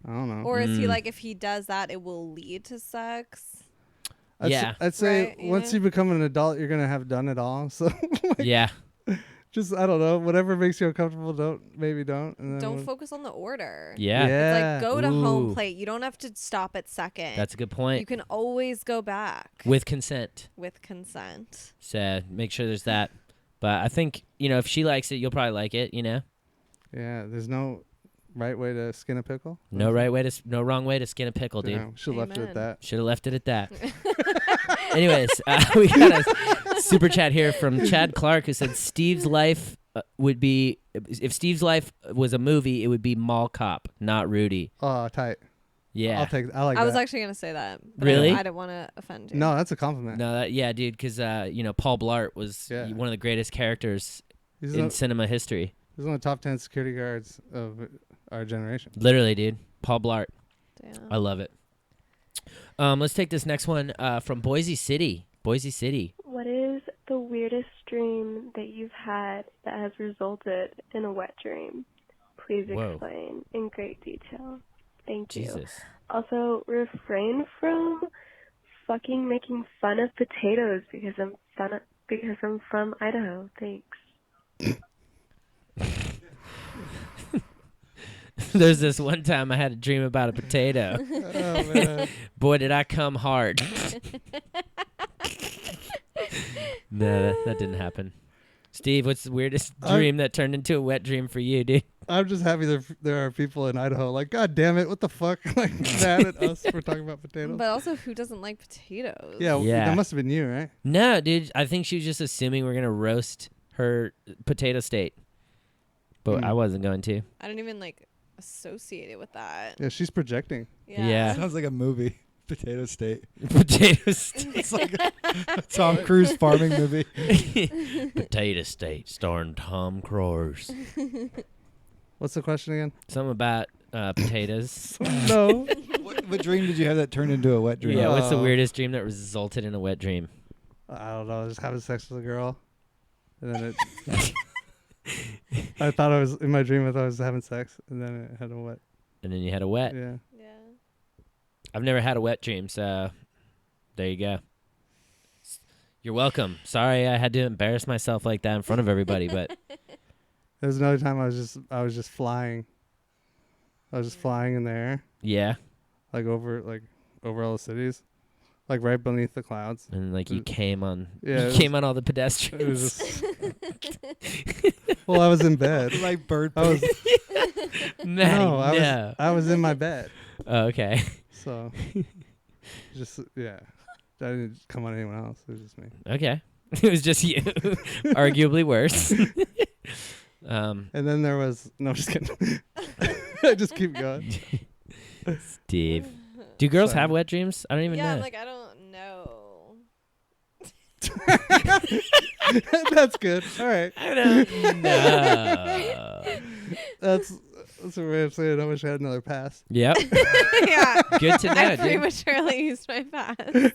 I don't know. Or is he like, if he does that, it will lead to sex? I'd say Right, once you become an adult, you're gonna have done it all. So Yeah. just I don't know, whatever makes you uncomfortable, don't. And then Don't focus on the order. Yeah. It's like go to home Ooh. plate. You don't have to stop at second. That's a good point. You can always go back With consent. with consent. So make sure there's that. But I think, if she likes it, you'll probably like it, Yeah, there's no right way to skin a pickle. No wrong way to skin a pickle, dude. Yeah, should have left it at that. Should have left it at that. Anyways, we got a super chat here from Chad Clark who said Steve's life would be, if Steve's life was a movie, it would be Mall Cop, not Rudy. Oh, tight. Yeah. I like that. I was actually going to say that. But Really? I didn't want to offend you. No, that's a compliment. No, dude, because, Paul Blart was one of the greatest characters in cinema history. He's one of the top 10 security guards of our generation. Literally, dude. Paul Blart. Damn. I love it. Let's take this next one from Boise City. Boise City. What is the weirdest dream that you've had that has resulted in a wet dream? Please explain in great detail. Thank you. Jesus. Also, refrain from fucking making fun of potatoes because I'm from Idaho. Thanks. There's this one time I had a dream about a potato. Oh, man. Boy, did I come hard. No, that didn't happen. Steve, what's the weirdest dream that turned into a wet dream for you, dude? I'm just happy there are people in Idaho like, God damn it, what the fuck? Like, mad at us for talking about potatoes. But also, who doesn't like potatoes? Yeah, that must have been you, right? No, dude, I think she was just assuming we're going to roast her potato state. But I wasn't going to. I didn't even, associate it with that. Yeah, she's projecting. Yeah. Sounds like a movie. Potato State. Potato State. It's like a Tom Cruise farming movie. Potato State, starring Tom Cruise. What's the question again? Something about potatoes. No. What dream did you have that turned into a wet dream? Yeah, what's the weirdest dream that resulted in a wet dream? I don't know. Just having sex with a girl. And then it... I thought I was, in my dream, I thought I was having sex. And then it had a wet. And then you had a wet. Yeah. I've never had a wet dream, so there you go. You're welcome. Sorry I had to embarrass myself like that in front of everybody, but There was another time I was just flying. I was just flying in the air. Yeah. Over all the cities. Like right beneath the clouds. And you came on all the pedestrians. It was just well, I was in bed. Like bird I was Matty, I was in my bed. Oh, okay. So just I didn't come on anyone else. It was just me. Okay. It was just you. Arguably worse. And then there was I'm just kidding. I just keep going. Steve. Do girls have wet dreams? I don't even know. I don't know. That's good. All right. I don't know. That's a way of saying I wish I had another pass. Yep. Yeah. Good to know, I dude. prematurely used my pass.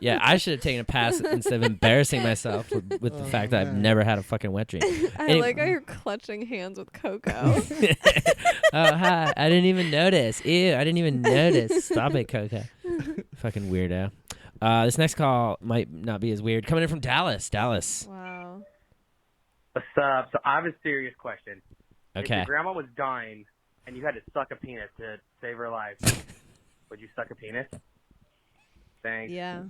Yeah, I should have taken a pass instead of embarrassing myself with the fact that I've never had a fucking wet dream. I like how you're clutching hands with Coco. Oh, hi. I didn't even notice. Ew, I didn't even notice. Stop it, Coco. Fucking weirdo. This next call might not be as weird. Coming in from Dallas. Wow. What's up? So I have a serious question. If Okay. your grandma was dying and you had to suck a penis to save her life, would you suck a penis? Thanks. Yeah.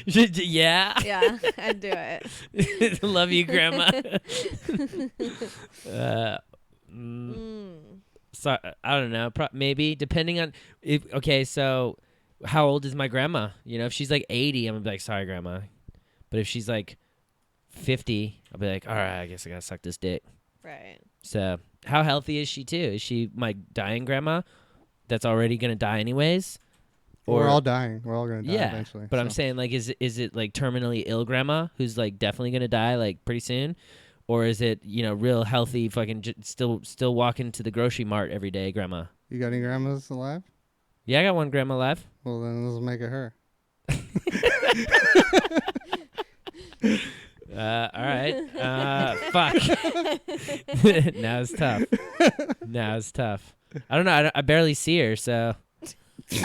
Yeah? Yeah, I'd do it. Love you, Grandma. So, I don't know. Maybe, depending on... Okay, so how old is my grandma? If she's 80, I'm going to be like, sorry, Grandma. But if she's 50, I'll be like, all right, I guess I got to suck this dick. Right. So how healthy is she, too? Is she my dying grandma that's already going to die anyways? We're all dying. We're all going to die eventually. But I'm saying, is it terminally ill grandma who's definitely going to die pretty soon? Or is it, real healthy, fucking still walking to the grocery mart every day grandma? You got any grandmas alive? Yeah, I got one grandma alive. Well, then let's make it her. All right. Fuck. Now it's tough. I don't know. I barely see her, so... So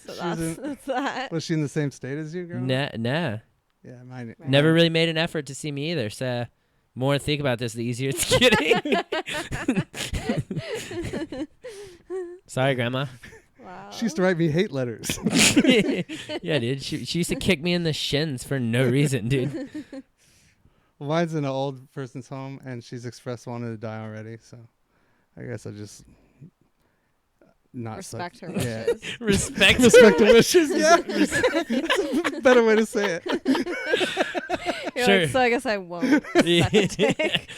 that's that. Was she in the same state as you, girl? Nah. Yeah, mine. Never really made an effort to see me either, so... More I think about this, the easier it's getting. Sorry, Grandma. Wow. She used to write me hate letters. Yeah, dude. She used to kick me in the shins for no reason, dude. Well, mine's in an old person's home, and she's expressed wanted to die already. So I guess I just not Respect her yeah. wishes. Respect her wishes. Yeah, that's a better way to say it. You're Sure. like, so I guess I won't. suck a dick."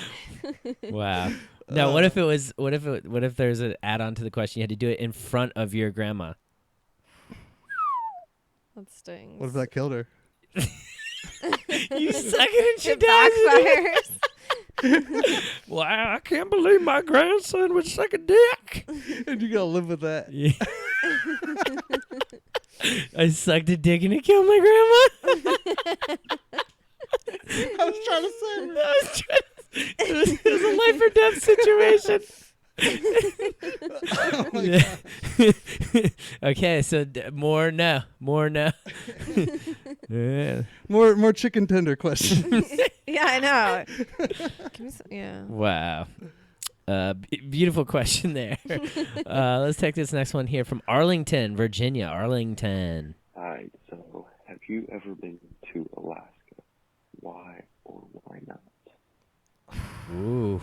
Wow. Now, what if there's an add-on to the question? You had to do it in front of your grandma. That stings. What if that killed her? You suck it and she backfires. Wow, I can't believe my grandson would suck a dick. And you gotta live with that. Yeah. I sucked a dick and it killed my grandma. I was trying to say. It was a life or death situation. Oh my God. Okay, so more no. Yeah. More chicken tender questions. Yeah, I know. Give me some, yeah. Wow. Beautiful question there. Let's take this next one here from Arlington, Virginia. Arlington. Alright, so have you ever been to Alaska? Why or why not? Ooh.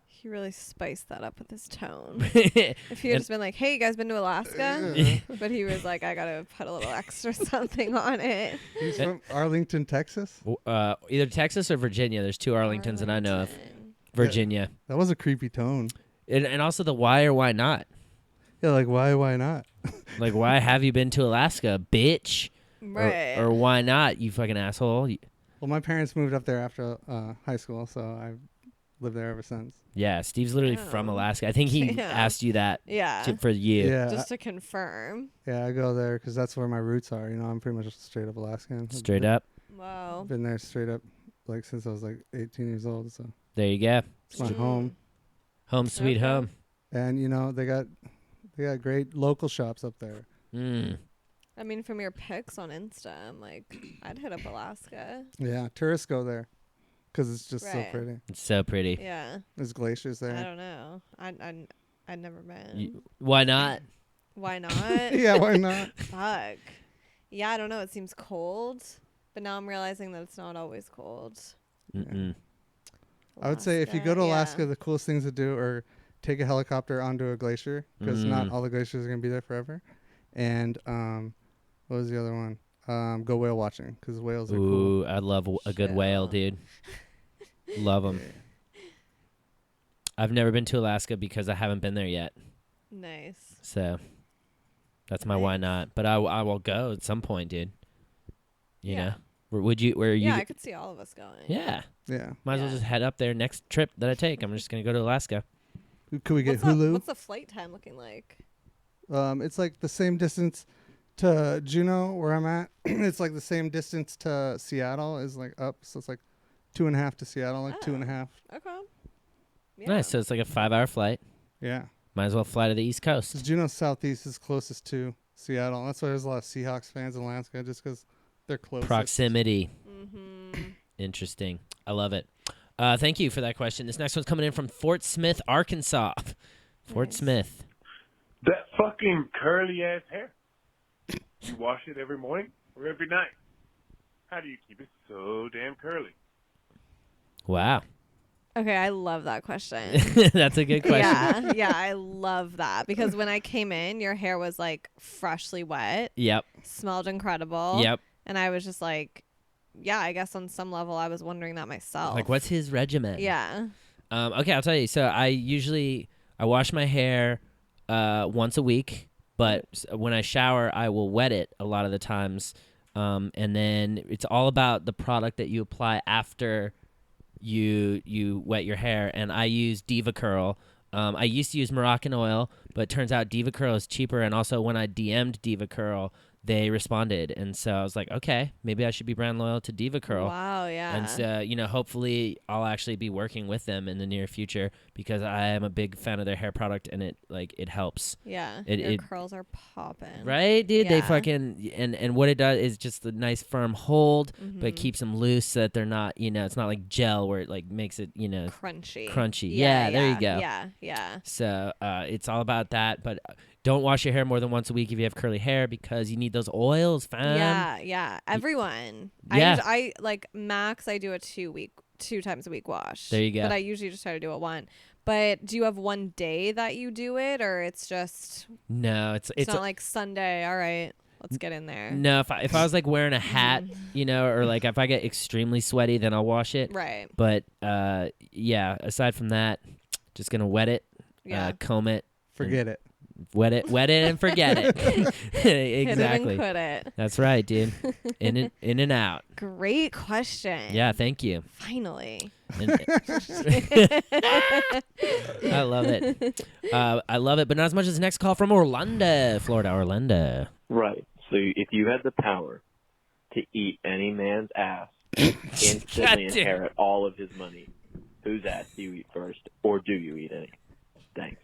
He really spiced that up with his tone. If he had just been like, "Hey, you guys been to Alaska?" But he was like, "I gotta put a little extra something on it." He's from Arlington, Texas. Either Texas or Virginia. There's two Arlingtons that I know of. Virginia. That was a creepy tone. And also the why or why not. Yeah, like why not? Like, why have you been to Alaska, bitch? Right. Or why not, you fucking asshole? Well, my parents moved up there after high school, so I've lived there ever since. Yeah, Steve's literally from Alaska. I think he asked you that for you. Yeah. Just to confirm. Yeah, I go there because that's where my roots are. You know, I'm pretty much straight up Alaskan. Straight up? Wow. Been there straight up like since I was like 18 years old. So There you go. it's my home. Home sweet home. And you know they got great local shops up there. Mm. I mean, from your pics on Insta, I'm like, I'd hit up Alaska. Yeah, tourists go there because it's just so Right. pretty. It's so pretty. Yeah. There's glaciers there. I don't know. I'd never been. Why not? Why not? Yeah, why not? Fuck. Yeah, I don't know. It seems cold, but now I'm realizing that it's not always cold. Mm-mm. I would say if you go to yeah. Alaska, the coolest things to do are take a helicopter onto a glacier because not all the glaciers are gonna be there forever. And what was the other one? Go whale watching because whales are cool. Ooh, I love a good whale, dude. Love them. I've never been to Alaska because I haven't been there yet. Nice. So that's my why not. But I will go at some point, dude. You know? Would you? Where you? Yeah, I could see all of us going. Yeah. Yeah. Might as well just head up there next trip that I take. I'm just gonna go to Alaska. Could we get What's Hulu? what's the flight time looking like? It's like the same distance to Juneau where I'm at. It's like the same distance to Seattle is like up. So it's like 2.5 to Seattle, like 2.5. Okay. Yeah. Nice. So it's like a 5-hour flight. Yeah. Might as well fly to the East Coast. So Juneau Southeast is closest to Seattle. That's why there's a lot of Seahawks fans in Alaska, just because they're close. Proximity. Mm-hmm. Interesting. I love it. Thank you for that question. This next one's coming in from Fort Smith, Arkansas. Fort Smith. That fucking curly ass hair. You wash it every morning or every night? How do you keep it so damn curly? Wow. Okay, I love that question. That's a good question. Yeah, I love that because when I came in, your hair was like freshly wet. Yep. Smelled incredible. Yep. And I was just like, yeah, I guess on some level I was wondering that myself. Like, what's his regimen? Yeah. Okay, I'll tell you. So I wash my hair once a week, but when I shower, I will wet it a lot of the times. And then it's all about the product that you apply after you wet your hair. And I use Diva Curl. I used to use Moroccan oil, but it turns out Diva Curl is cheaper. And also when I DM'd Diva Curl, they responded. And so I was like, okay, maybe I should be brand loyal to Diva Curl. Wow, yeah. And so, hopefully I'll actually be working with them in the near future because I am a big fan of their hair product and it helps. Yeah. Your curls are popping. Right, dude? Yeah. They fucking, and what it does is just a nice firm hold, but it keeps them loose so that they're not, it's not like gel where it like makes it, crunchy. Crunchy. Yeah, there you go. Yeah. So it's all about that, but Don't wash your hair more than once a week if you have curly hair because you need those oils, fam. Yeah. Everyone. Yeah. I like max. I do a 2 times a week wash. There you go. But I usually just try to do it one. But do you have one day that you do it, or it's just? No, it's not like Sunday. All right, let's get in there. No, if I was like wearing a hat, or like if I get extremely sweaty, then I'll wash it. Right. But yeah, aside from that, just gonna wet it, comb it, forget it. Wet it, and forget it. Exactly. Hit it and quit it. That's right, dude. In and out. Great question. Yeah, thank you. Finally. I love it. I love it, but not as much as the next call from Orlando, Florida. Orlando. Right. So if you had the power to eat any man's ass, instantly inherit all of his money, whose ass do you eat first, or do you eat any? Thanks.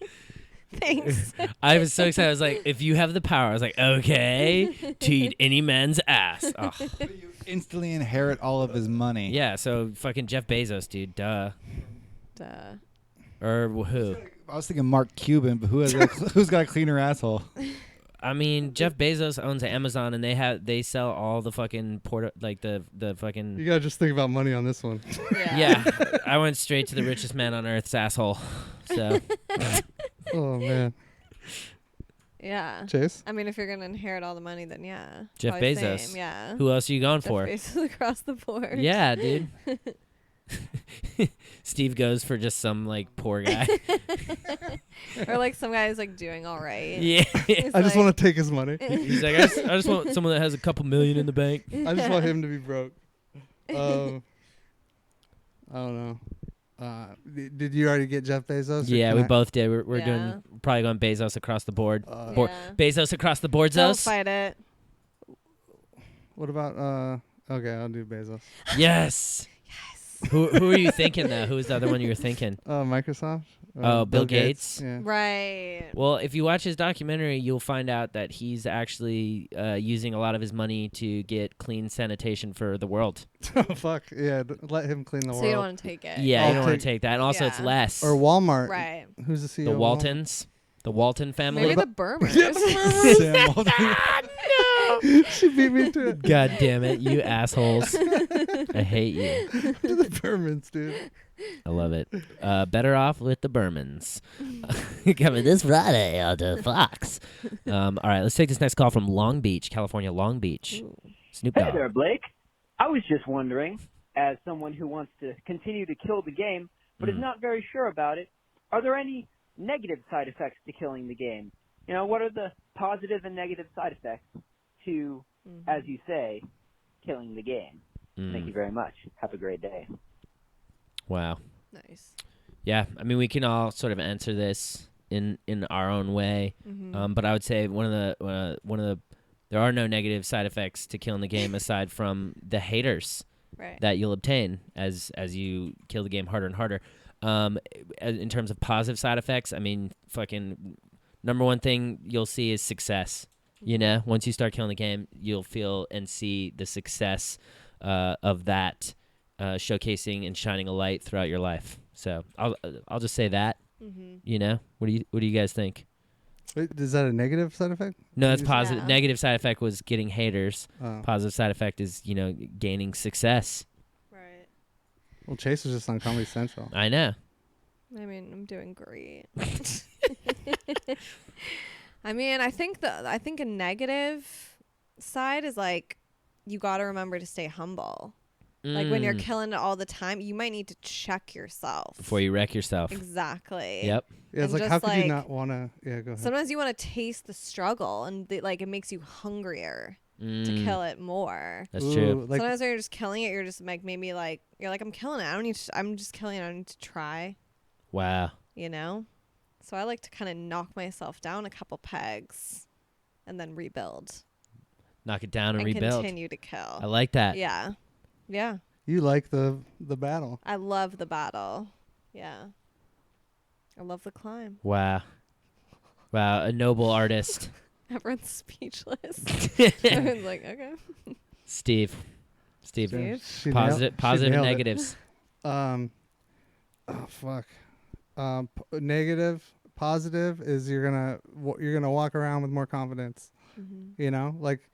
Thanks. I was so excited. I was like, if you have the power, I was like, okay, to eat any man's ass. Oh. You instantly inherit all of his money. Yeah, so fucking Jeff Bezos, dude. Duh. Or who? I was thinking Mark Cuban, but who's got a cleaner asshole? I mean, Jeff Bezos owns Amazon, and they sell all the fucking the fucking. You gotta just think about money on this one. Yeah, I went straight to the richest man on earth's asshole. So. Oh man. Yeah. Chase? I mean, if you're gonna inherit all the money, then yeah. Jeff probably Bezos. Same, yeah. Who else are you going Jeff for? Bezos across the board. Yeah, dude. Steve goes for just some like poor guy. Or like some guy who's like doing all right. Yeah. I just want to take his money. He's like, I just want someone that has a couple million in the bank. I just want him to be broke. I don't know. Did you already get Jeff Bezos? Yeah, we both did. We're doing probably going Bezos across the board. Bezos across the board. Don't fight it. What about okay, I'll do Bezos. Yes. Who are you thinking though? Who was the other one you were thinking? Microsoft. Bill Gates. Yeah. Right. Well, if you watch his documentary, you'll find out that he's actually using a lot of his money to get clean sanitation for the world. Oh fuck yeah! Let him clean the world. So you don't want to take it. Yeah, you don't want to take that, and also it's less. Or Walmart. Right. Who's the CEO? The of Waltons. The Walton family. Maybe the Burmers. Sam Walton. No. She beat me to it. God damn it, you assholes. I hate you. To the Burmans, dude. I love it. Better off with the Burmans. Coming this Friday on the Fox. All right, let's take this next call from Long Beach, California. Long Beach. Snoop Dogg. Hey there, Blake. I was just wondering, as someone who wants to continue to kill the game, but is not very sure about it, are there any negative side effects to killing the game? You know, what are the positive and negative side effects to, as you say, killing the game? Thank you very much. Have a great day. Wow. Nice. Yeah, I mean, we can all sort of answer this in our own way, but I would say one of the there are no negative side effects to killing the game aside from the haters that you'll obtain as you kill the game harder and harder. In terms of positive side effects, I mean, fucking number one thing you'll see is success. You know, once you start killing the game, you'll feel and see the success of that showcasing and shining a light throughout your life. So I'll just say that. You know, what do you guys think? Wait, is that a negative side effect? No, that's positive. Negative side effect was getting haters. Positive side effect is gaining success. Right. Well, Chase was just on Comedy Central. I know. I mean, I'm doing great. I mean, I think a negative side is like you got to remember to stay humble. Like when you're killing it all the time, you might need to check yourself Before you wreck yourself. Exactly. Yep. Yeah, it's And like how just, could you like, not want to? Yeah, go ahead. Sometimes you want to taste the struggle, and it makes you hungrier to kill it more. That's true. Like, Sometimes when you're just killing it, you're just like maybe like you're like I'm killing it. I'm just killing it. I don't need to try. Wow. You know. So I like to kind of knock myself down a couple pegs, and then rebuild. Knock it down and rebuild. Continue to kill. I like that. Yeah. Yeah. you like the battle. I love the battle. Yeah. I love the climb. Wow. Wow, a noble artist. Everyone's speechless. Everyone's like, okay. Steve. She Positive and nailed it. negatives. Oh fuck. Negative positive is you're gonna walk around with more confidence. You know, like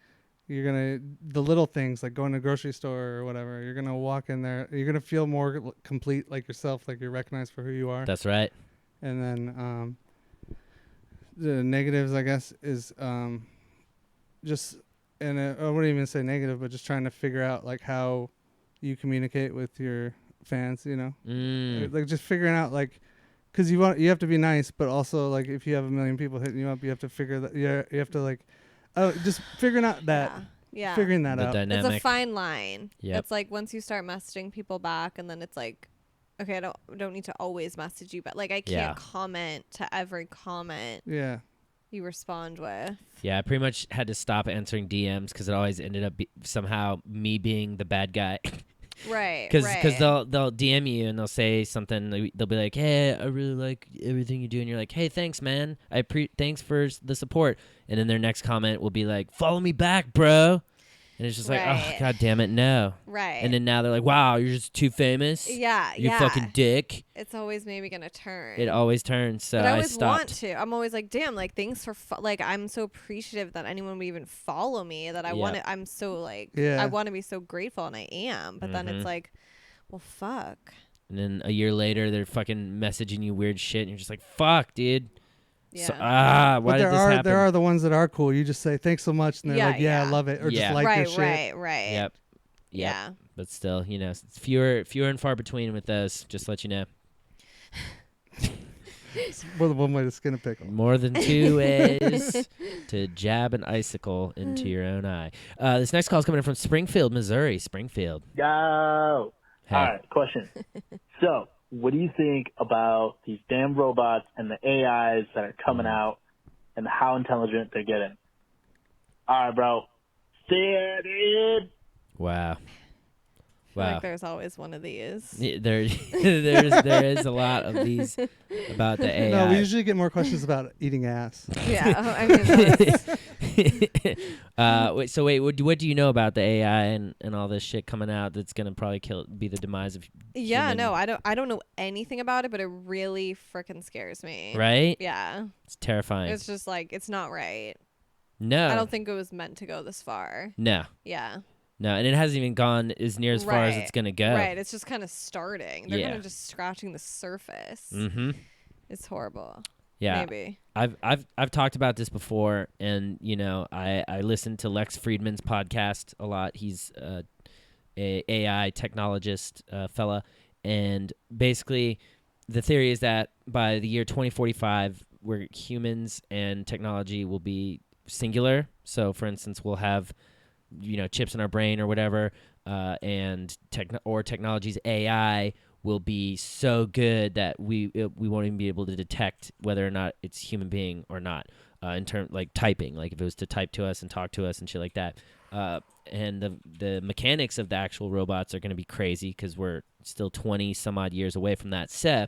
the little things like going to a grocery store or whatever. You're gonna walk in there. You're gonna feel more complete, like yourself, like you're recognized for who you are. That's right. And then the negatives, I guess, is just, and I wouldn't even say negative, but just trying to figure out like how you communicate with your fans, you know, like just figuring out like, because you have to be nice, but also like if you have 1 million people hitting you up, you have to figure that you have to like, just figuring out that, figuring that out. Dynamic. It's a fine line. Yep. It's like once you start messaging people back, and then it's like, okay, I don't need to always message you, but like I can't comment to every comment. Yeah. You respond with. Yeah, I pretty much had to stop answering DMs because it always ended up somehow me being the bad guy. Right. Because they'll DM you and they'll say something. They'll be like, "Hey, I really like everything you do," and you're like, "Hey, thanks, man. Thanks for the support." And then their next comment will be like, "Follow me back, bro." And it's just like, oh, God damn it, no. Right. And then now they're like, wow, you're just too famous. Yeah, You fucking dick. It's always maybe going to turn. It always turns, so but I always stopped. want to. I'm always like, damn, like, thanks for, like, I'm so appreciative that anyone would even follow me, that I want to, I'm so, like, I want to be so grateful, and I am. But then it's like, well, fuck. And then a year later, they're fucking messaging you weird shit, and you're just like, fuck, dude. Yeah. So, why did this happen? There are the ones that are cool. You just say thanks so much, and they're like, yeah, I love it, or just like your shit. Right. Yep. Yeah. But still, you know, it's fewer and far between with those. Just to let you know. More than one way to skin a pickle. More than two ways to jab an icicle into your own eye. This next call is coming in from Springfield, Missouri. Springfield. Yo. Hey. All right, question. So, what do you think about these damn robots and the AIs that are coming out and how intelligent they're getting? All right, bro. See ya, dude. Wow. I feel like there's always one of these. Yeah, there is a lot of these about the AI. No, we usually get more questions about eating ass. Yeah, I mean, wait, what do you know about the AI and all this shit coming out that's gonna probably be the demise of? Yeah, no, I don't know anything about it, but it really freaking scares me. Right? Yeah. It's terrifying. It's just like it's not right. No. I don't think it was meant to go this far. No. Yeah. No, and it hasn't even gone as near as far as it's gonna go. Right, it's just kind of starting. They're kind of just scratching the surface. Mm-hmm. It's horrible. Yeah, maybe. I've talked about this before, and you know, I listen to Lex Friedman's podcast a lot. He's a AI technologist fella, and basically, the theory is that by the year 2045, where humans and technology will be singular. So, for instance, we'll have chips in our brain or whatever, and technology's AI will be so good that we won't even be able to detect whether or not it's human being or not, in terms like typing, like if it was to type to us and talk to us and shit like that. And the mechanics of the actual robots are going to be crazy because we're still 20 some odd years away from that. So,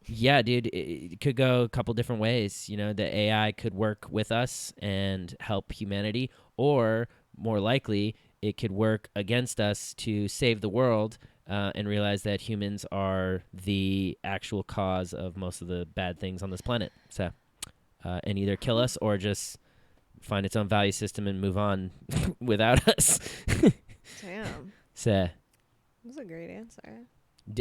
yeah, dude, it could go a couple different ways. You know, the AI could work with us and help humanity, or more likely, it could work against us to save the world and realize that humans are the actual cause of most of the bad things on this planet. So, and either kill us or just find its own value system and move on without us. Damn. So, that was a great answer.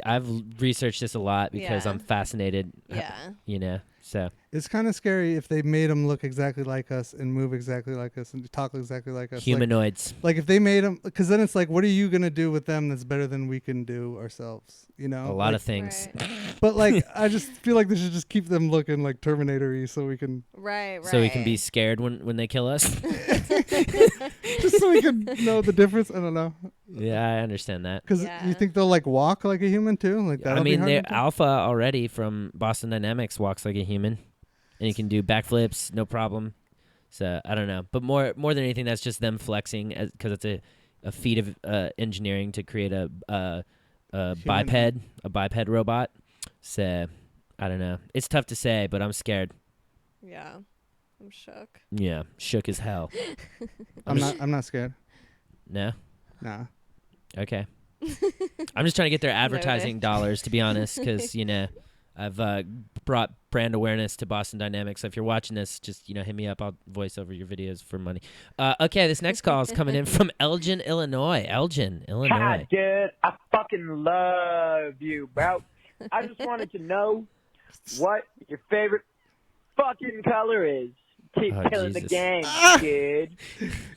I've researched this a lot because I'm fascinated. Yeah. So it's kind of scary if they made them look exactly like us and move exactly like us and talk exactly like us. Humanoids. Like if they made them, because then it's like, what are you gonna do with them that's better than we can do ourselves? You know, a lot of things. Right. But like, I just feel like they should just keep them looking like Terminator-y so we can. Right. So we can be scared when they kill us. Just so we can know the difference. I don't know. Yeah, I understand that. Because you think they'll like walk like a human too? Like that. I mean, Alpha already from Boston Dynamics walks like a human, and he can do backflips, no problem. So I don't know, but more than anything, that's just them flexing because it's a feat of engineering to create a biped robot. So I don't know. It's tough to say, but I'm scared. Yeah, I'm shook. Yeah, shook as hell. I'm not scared. No. Nah. Okay. I'm just trying to get their advertising dollars, to be honest, because I've brought brand awareness to Boston Dynamics. So if you're watching this, just hit me up. I'll voice over your videos for money. Okay, this next call is coming in from Elgin, Illinois. Elgin, Illinois. Hi, dude. I fucking love you, bro. I just wanted to know what your favorite fucking color is. Keep killing the game, kid.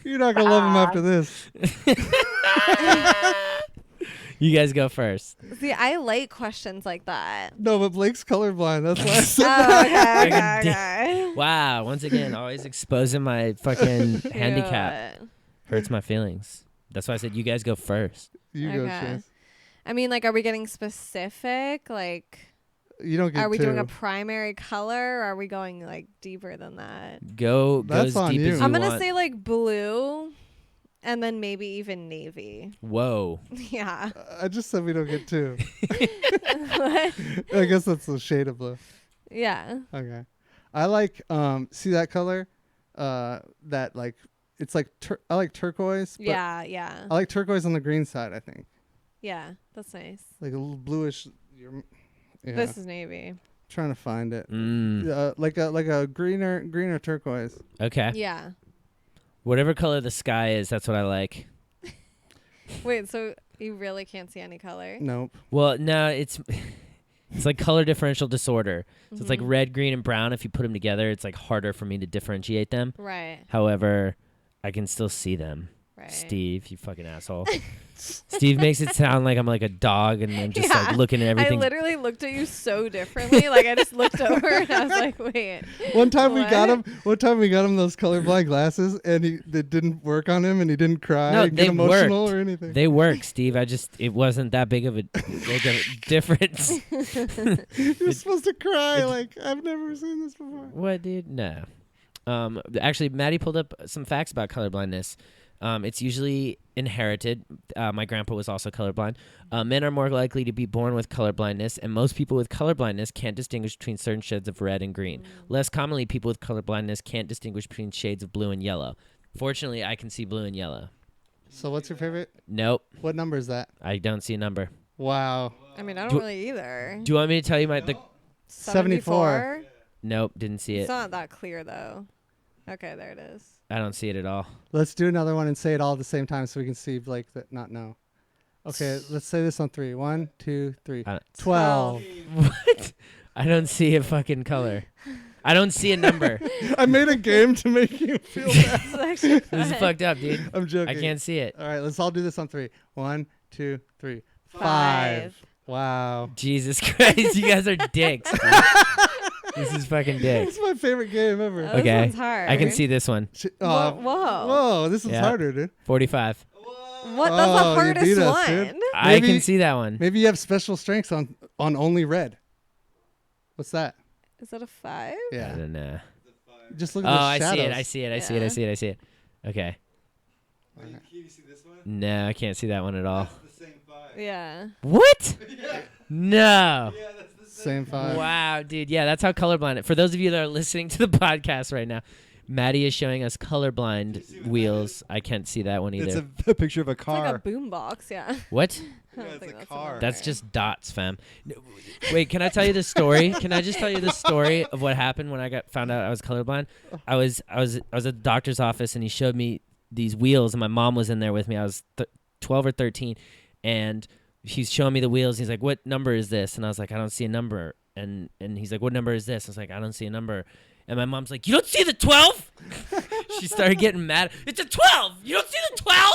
You're not gonna love him after this. You guys go first. See, I like questions like that. No, but Blake's colorblind. That's why I said that. Okay. Wow. Once again, always exposing my fucking handicap. Hurts my feelings. That's why I said you guys go first. You go, Chase. I mean, like, are we getting specific? Like, you don't get are we two. doing a primary color? Or are we going like deeper than that? Go That's as on deep you. as you I'm gonna want. say like blue, and then maybe even navy. Whoa. Yeah. I just said we don't get two. I guess that's the shade of blue. Yeah. Okay. I like see that color, that like it's like I like turquoise. But Yeah. Yeah. I like turquoise on the green side. I think Yeah. That's nice. like a little bluish. Yeah. This is navy. Trying to find it. Like a greener turquoise. Okay. Yeah. Whatever color the sky is, that's what I like. Wait, so you really can't see any color? Nope. Well, no, it's like color differential disorder. So it's like Mhm. red, green, and brown. If you put them together, it's like harder for me to differentiate them. Right. However, I can still see them. Right. Steve, you fucking asshole. Steve makes it sound like I'm like a dog and I'm just like Yeah. looking at everything. I literally looked at you so differently. Like I just looked over and I was like, wait. One time we got what? him. One time we got him those colorblind glasses, and they didn't work on him, and he didn't cry, No, get they emotional worked. or anything. They work, Steve. It wasn't that big of a difference. You're supposed to cry. Like I've never seen this before. What, dude? No. Actually, Maddie pulled up some facts about colorblindness. It's usually inherited. My grandpa was also colorblind. Men are more likely to be born with colorblindness, and most people with colorblindness can't distinguish between certain shades of red and green. Less commonly, people with colorblindness can't distinguish between shades of blue and yellow. Fortunately, I can see blue and yellow. So what's your favorite? Nope. What number is that? I don't see a number. Wow. I mean, I don't really either. Do you want me to tell you the 74? Nope, didn't see It's it. not that clear though. Okay, there it is. I don't see it at all. Let's do another one and say it all at the same time so we can see Blake that not know. Okay, let's say this on 3. 1, 2, 3. 12. What? I don't see a fucking color. I don't see a number. I made a game to make you feel bad. This is fucked up, dude. I'm joking. I can't see it. All right, let's all do this on 3. 1, 2, 3. 5. Wow. Jesus Christ, you guys are dicks. Dude. This is fucking dick. This is my favorite game ever. Oh, this Okay, one's hard. I can see this one. Whoa. Whoa, this is Yeah. harder, dude. 45. What? That's the you hardest beat us, one. dude. I can see that one. Maybe you have special strengths on only red. What's that? Is that a 5? Yeah. I don't know. Just look at the I shadows. see it. I see it. Okay. Can you see this one? No, I can't see that one at all. That's the same 5. Yeah. What? Yeah. No. Yeah, that's the Same 5. Wow, dude. Yeah, that's how colorblind. For those of you that are listening to the podcast right now, Maddie is showing us colorblind wheels. I can't see that one either. It's a picture of a It's car. like a boombox, yeah. What? I don't it's think a that's car. That's just dots, fam. No, wait, can I tell you the story? Can I just tell you the story of what happened when I found out I was colorblind? I was at the doctor's office and he showed me these wheels and my mom was in there with me. I was 12 or 13 and he's showing me the wheels. He's like, "What number is this?" And I was like, "I don't see a number." And he's like, "What number is this?" I was like, "I don't see a number." And my mom's like, "You don't see the 12?" She started getting mad. "It's a 12. You don't see the 12?"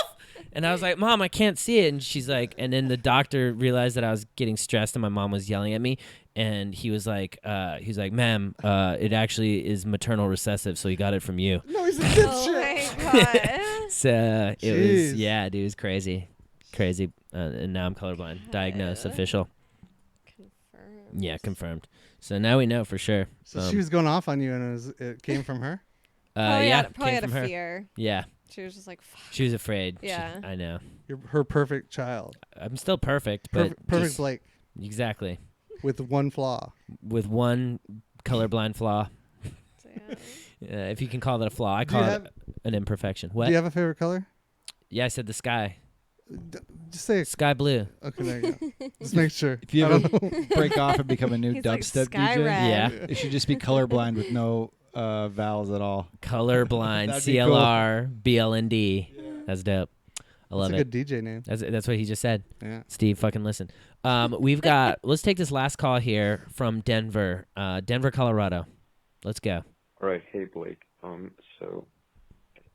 And I was like, "Mom, I can't see it." And she's like, and then the doctor realized that I was getting stressed and my mom was yelling at me. And he was like, "Ma'am, it actually is maternal recessive, so he got it from you." No, he's a dipshit. Oh my god. So it was, Jeez. yeah, dude, it was crazy. And now I'm colorblind. Diagnosed, official. Confirmed. Yeah, confirmed. So now we know for sure. So she was going off on you, and it came from her. Probably yeah, had, probably came had from a her. fear. Yeah, She was just like, fuck. she was afraid. Yeah. I know. You're her perfect child. I'm still perfect, but Perfect just- Blake exactly with one flaw. with one colorblind flaw. Damn. If you can call that a flaw, I Do you call have- it an imperfection. What? Do you have a favorite color? Yeah, I said the sky. Just say Sky blue. Okay, there you go. Just make sure. If you I ever don't know. break off and become a new He's like dubstep sky DJ, red. Yeah. it should just be colorblind with no vowels at all. Colorblind. That'd be cool. CLR BLND. That's dope. I love That's it. a good DJ name. That's what he just said. Yeah. Steve, fucking listen. We've got. Let's take this last call here from Denver, Denver, Colorado. Let's go. All right, hey Blake. So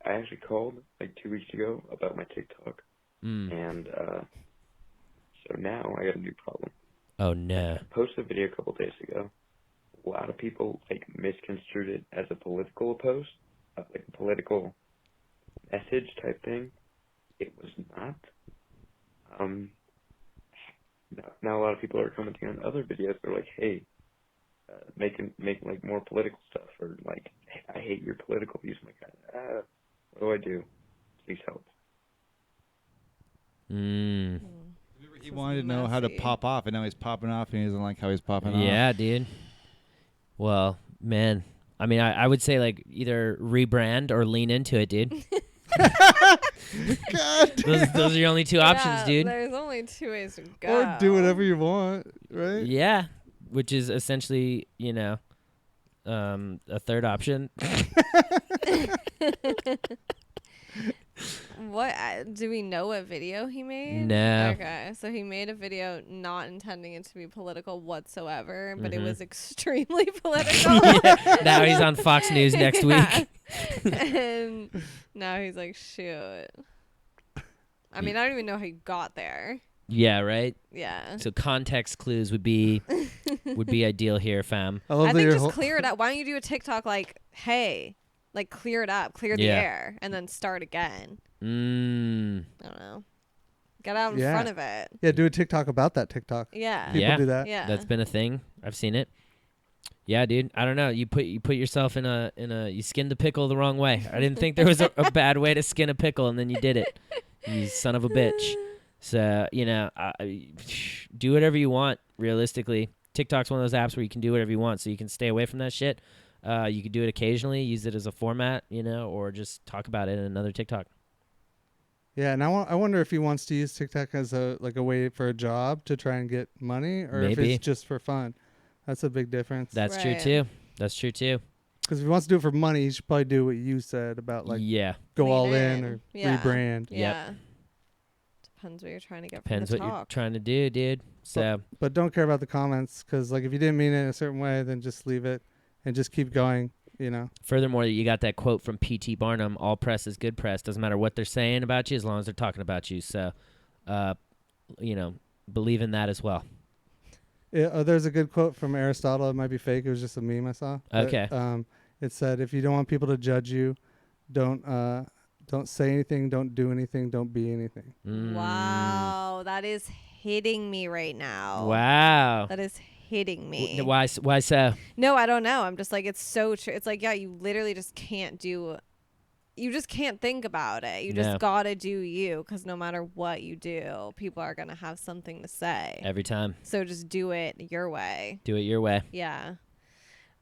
I actually called like 2 weeks ago about my TikTok, and so now I got a new problem. Oh no! I posted a video a couple days ago. A lot of people like misconstrued it as a political post, like a political message type thing. It was not. Now a lot of people are commenting on other videos. They're like, "Hey, make like more political stuff," or like, hey, "I hate your political views." I'm like, what do I do? Please help. He wanted to know how to pop off, and now he's popping off, and he doesn't like how he's popping off. Yeah, dude. Well, man. I mean, I would say like either rebrand or lean into it, dude. God those are your only two options, dude. There's only two ways to go. Or do whatever you want, right? Yeah, which is essentially, a third option. What do we know what video he made? No. Okay, so he made a video not intending it to be political whatsoever, but it Mhm. was extremely political. Yeah, now he's on Fox News next week. And now he's like, shoot. I mean, I don't even know how he got there. Yeah, right? Yeah. So context clues would be ideal here, fam. I think just clear it up. Why don't you do a TikTok like, hey, like clear it up, clear the Yeah. air, and then start again. I don't know. Get out in front of it. Yeah, do a TikTok about that TikTok. Yeah. People do that. Yeah. That's been a thing. I've seen it. Yeah, dude. I don't know. You put yourself in a you skinned the pickle the wrong way. I didn't think there was a bad way to skin a pickle, and then you did it. You son of a bitch. So, do whatever you want, realistically. TikTok's one of those apps where you can do whatever you want, so you can stay away from that shit. You could do it occasionally, use it as a format, or just talk about it in another TikTok. Yeah, and I wonder if he wants to use TikTok as a way for a job to try and get money, or if Maybe. it's just for fun. That's a big difference. That's true too. That's true too. Because if he wants to do it for money, he should probably do what you said about go Lean all in or Yeah. rebrand. Yeah. Depends what you're trying to get from Depends the what you're talk. trying to do, dude. So, But don't care about the comments, because if you didn't mean it in a certain way, then just leave it and just keep going. Furthermore, you got that quote from P.T. Barnum: "All press is good press. Doesn't matter what they're saying about you, as long as they're talking about you." So, believe in that as well. There's a good quote from Aristotle. It might be fake. It was just a meme I saw. Okay. It said, "If you don't want people to judge you, don't say anything. Don't do anything. Don't be anything." Wow, that is hitting me right now. Wow. That is hitting me. Why so? No, I don't know. I'm just like, it's so true. It's like, yeah, you literally just can't you just can't think about it. You just No. gotta do you, because no matter what you do, people are gonna have something to say. Every time. So just do it your way. Do it your way. Yeah.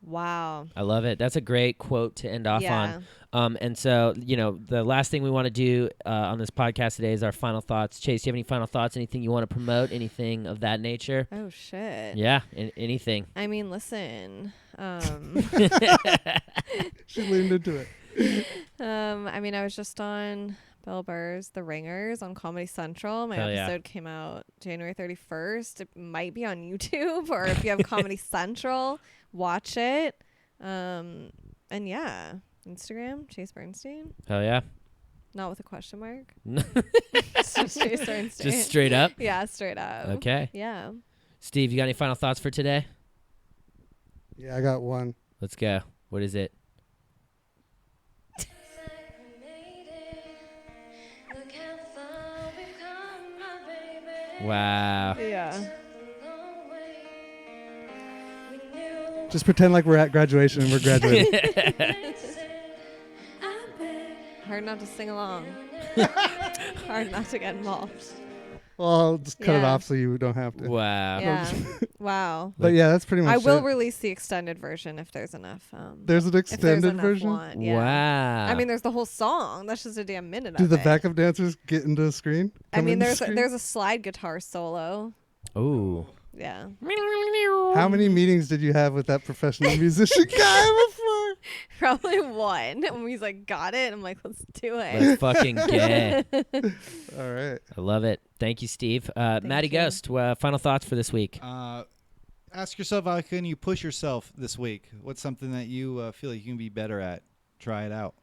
Wow. I love it. That's a great quote to end off Yeah. on. And so, the last thing we want to do on this podcast today is our final thoughts. Chase, do you have any final thoughts? Anything you want to promote? Anything of that nature? Oh, shit. Yeah, anything. I mean, listen. She leaned into it. I mean, I was just on Bill Burr's The Ringers on Comedy Central. My Hell yeah. episode came out January 31st. It might be on YouTube, or if you have Comedy Central, watch it. And yeah, Instagram, Chase Bernstein. Hell yeah. Not with a question mark. No. It's just Chase Bernstein. Just straight up? Yeah, straight up. Okay. Yeah. Steve, you got any final thoughts for today? Yeah, I got one. Let's go. What is it? Wow. Yeah. Just pretend like we're at graduation and we're graduating. Hard not to sing along. Hard not to get involved. Well, I'll just cut it Yeah. off so you don't have to. Wow. Yeah. Wow. But yeah, that's pretty much I will it. release the extended version if there's enough. There's an if there's extended enough version? want, yeah. Wow. I mean, there's the whole song. That's just a damn minute Do of the it. backup dancers get into the screen? I Come mean, into the there's screen? there's a slide guitar solo. Ooh. Yeah. How many meetings did you have with that professional musician guy before? Probably one. And he's like, got it. I'm like, let's do it. Let's fucking get. All right. I love it. Thank you, Steve. Matty Ghost, final thoughts for this week. Ask yourself, how can you push yourself this week? What's something that you feel like you can be better at? Try it out.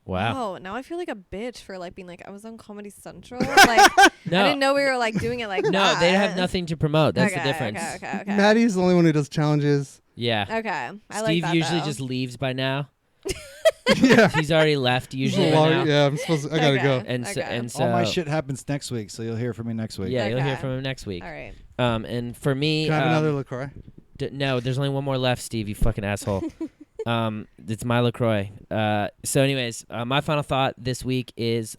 Wow. Oh, now I feel like a bitch for like being like I was on Comedy Central. Like No. I didn't know we were like doing it like No, that. they have nothing to promote. That's the Okay, difference. Okay. Maddie's the only one who does challenges. Yeah. Okay. I Steve like that, usually though. just leaves by now. Yeah. He's already left usually It's a by long- now. yeah, I'm supposed to- I gotta go. And so all my shit happens next week, so you'll hear from me next week. Yeah, you'll hear from him next week. All right. And for me, Can I have another LaCroix? No, there's only one more left, Steve. You fucking asshole. It's my LaCroix. So, anyways, my final thought this week is,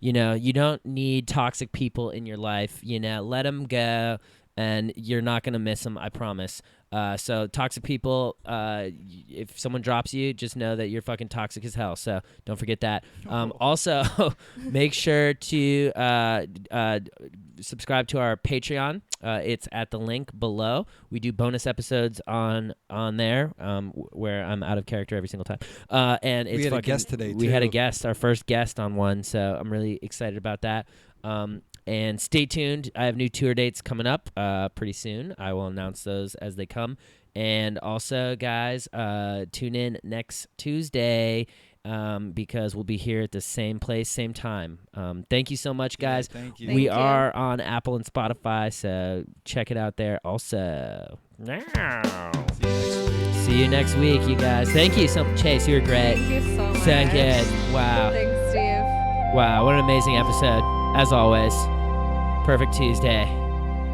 you don't need toxic people in your life. Let them go, and you're not gonna miss them. I promise. So toxic people, if someone drops you, just know that you're fucking toxic as hell. So don't forget that. Also, make sure to subscribe to our Patreon. It's at the link below. We do bonus episodes on there where I'm out of character every single time. And it's We had a guest today, We had a too. guest, our first guest on one. So I'm really excited about that. And stay tuned. I have new tour dates coming up pretty soon. I will announce those as they come. And also, guys, tune in next Tuesday because we'll be here at the same place, same time. Thank you so much, guys. thank you. We are on Apple and Spotify, so check it out there also. See you next week, you guys. Thank you, Chase. You were great. Thank you so much. So good. Wow. Thanks, Steve. Wow, what an amazing episode, as always. Perfect Tuesday.